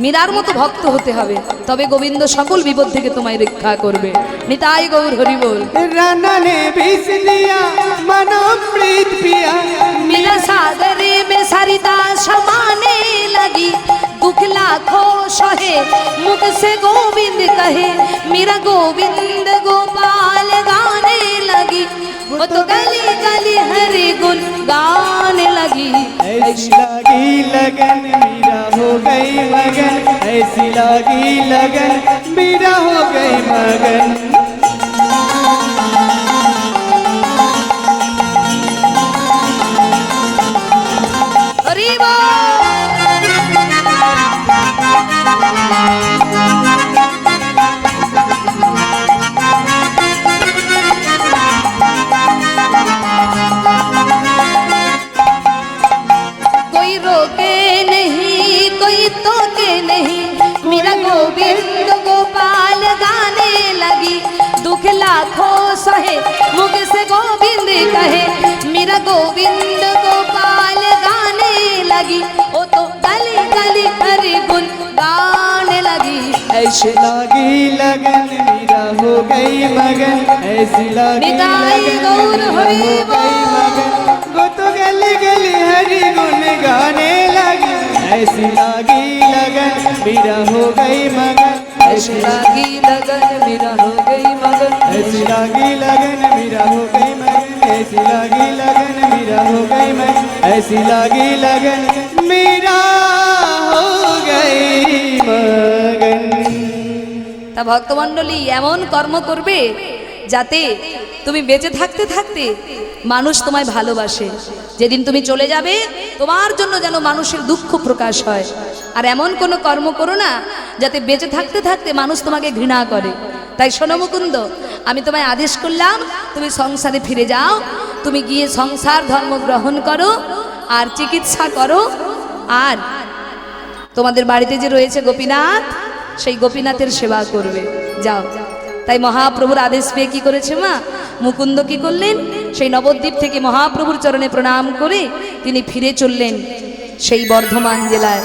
মীরার মতো ভক্ত হতে হবে, তবে গোবিন্দ সকল বিপদ থেকে তোমায় রক্ষা করবে। নিতাই গৌর হরি বল। राना ने बीस दिया मनो अमृत प्रिया, मीरा सागरे में सरिता समाने लगी दुख लाखों सहे मुख से गोविंद कहे मेरा गोविंद गोपाल गाने लगी वो तो गली गली हरि गुण गाने लगी। ऐसी लागी लगन मेरा हो गई मगन, ऐसी लागी लगन मेरा हो गई मगन। हरि बोल। कोई रोके नहीं कोई टोके नहीं मेरा गोविंद गोपाल गाने लगी दुख लाखों सहे मुख से गोविंद कहे मेरा गोविंद गोपाल गाने लगी ओ तो गली गली हरि गुण गाने लगी। ऐसी लागी लगन मेरा हो गई मगन, ऐसी लागी निताई लगन गौर मेरा हरि हो गई मगन। वो तो गली गली हरि गुण गाने लगी, ऐसी लागी लगन मेरा हो गई मगन, ऐसी लागी लगन मेरा हो गई मगन, ऐसी लागी लगन मेरा हो गई मगन, ऐसी लागी लगन मेरा हो गई मगन, ऐसी लागी लगन मेरा हो गई मगन। তা ভক্তমণ্ডলী এমন কর্ম করবে যাতে তুমি বেঁচে থাকতে থাকতে মানুষ তোমায় ভালোবাসে, যেদিন তুমি চলে যাবে তোমার জন্য যেন মানুষের দুঃখ প্রকাশ হয়। আর এমন কোনো কর্ম করো না যাতে বেঁচে থাকতে থাকতে মানুষ তোমাকে ঘৃণা করে। তাই শোনো মুকুন্দ, আমি তোমায় আদেশ করলাম তুমি সংসারে ফিরে যাও, তুমি গিয়ে সংসার ধর্ম গ্রহণ করো আর চিকিৎসা করো, আর তোমাদের বাড়িতে যে রয়েছে গোপীনাথ, সেই গোপীনাথের সেবা করবে, যাও। তাই মহাপ্রভুর আদেশ পেয়ে কি করেছে মা মুকুন্দ কি করলেন, সেই নবদ্বীপ থেকে মহাপ্রভুর চরণে প্রণাম করে তিনি ফিরে চললেন সেই বর্ধমান জেলায়।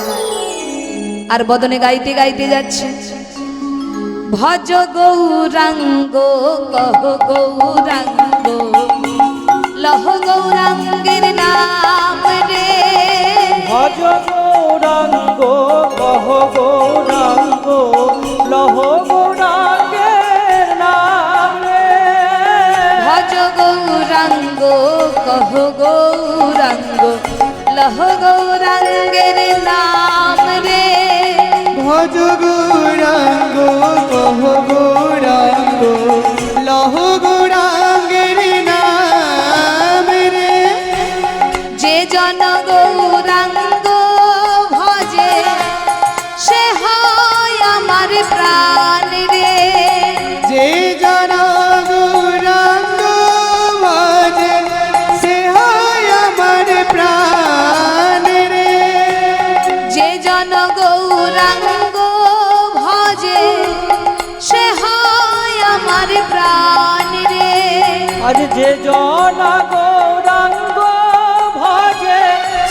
আর বদনে গাইতে গাইতে যাচ্ছে, ভজ গৌরাঙ্গ কহ গৌরাঙ্গ লহ গৌরাঙ্গের নাম রে। ভজ গৌরাঙ্গ কহ গৌরাঙ্গ লহ গৌরাঙ্গের নাম রে। ভজ গৌরাঙ্গ কহ গৌরাঙ্গ লহ গৌরাঙ্গের নাম রে। ভজ গৌরাঙ্গ কহ গৌরাঙ্গ লহ গৌরাঙ্গের নাম রে। যে জন গৌরাঙ্গ ভজে সে হয় আমার প্রাণ রে। যে জন গৌরাঙ্গ ভজে সে হয় আমার প্রাণ রে। যে জন গৌরাঙ্গ ভজে সে হয় আমার প্রাণ রে। আজ যে জন গৌরাঙ্গ ভজে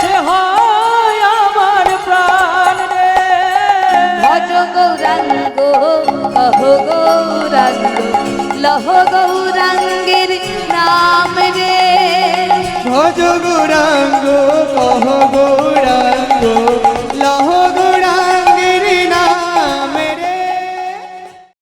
সে হয় আমার প্রাণ রে। ভজ গৌরাঙ্গ কহ গৌরাঙ্গ লহ গৌরাঙ্গের নাম রে। ভজ গৌরাঙ্গ কহ গৌরাঙ্গ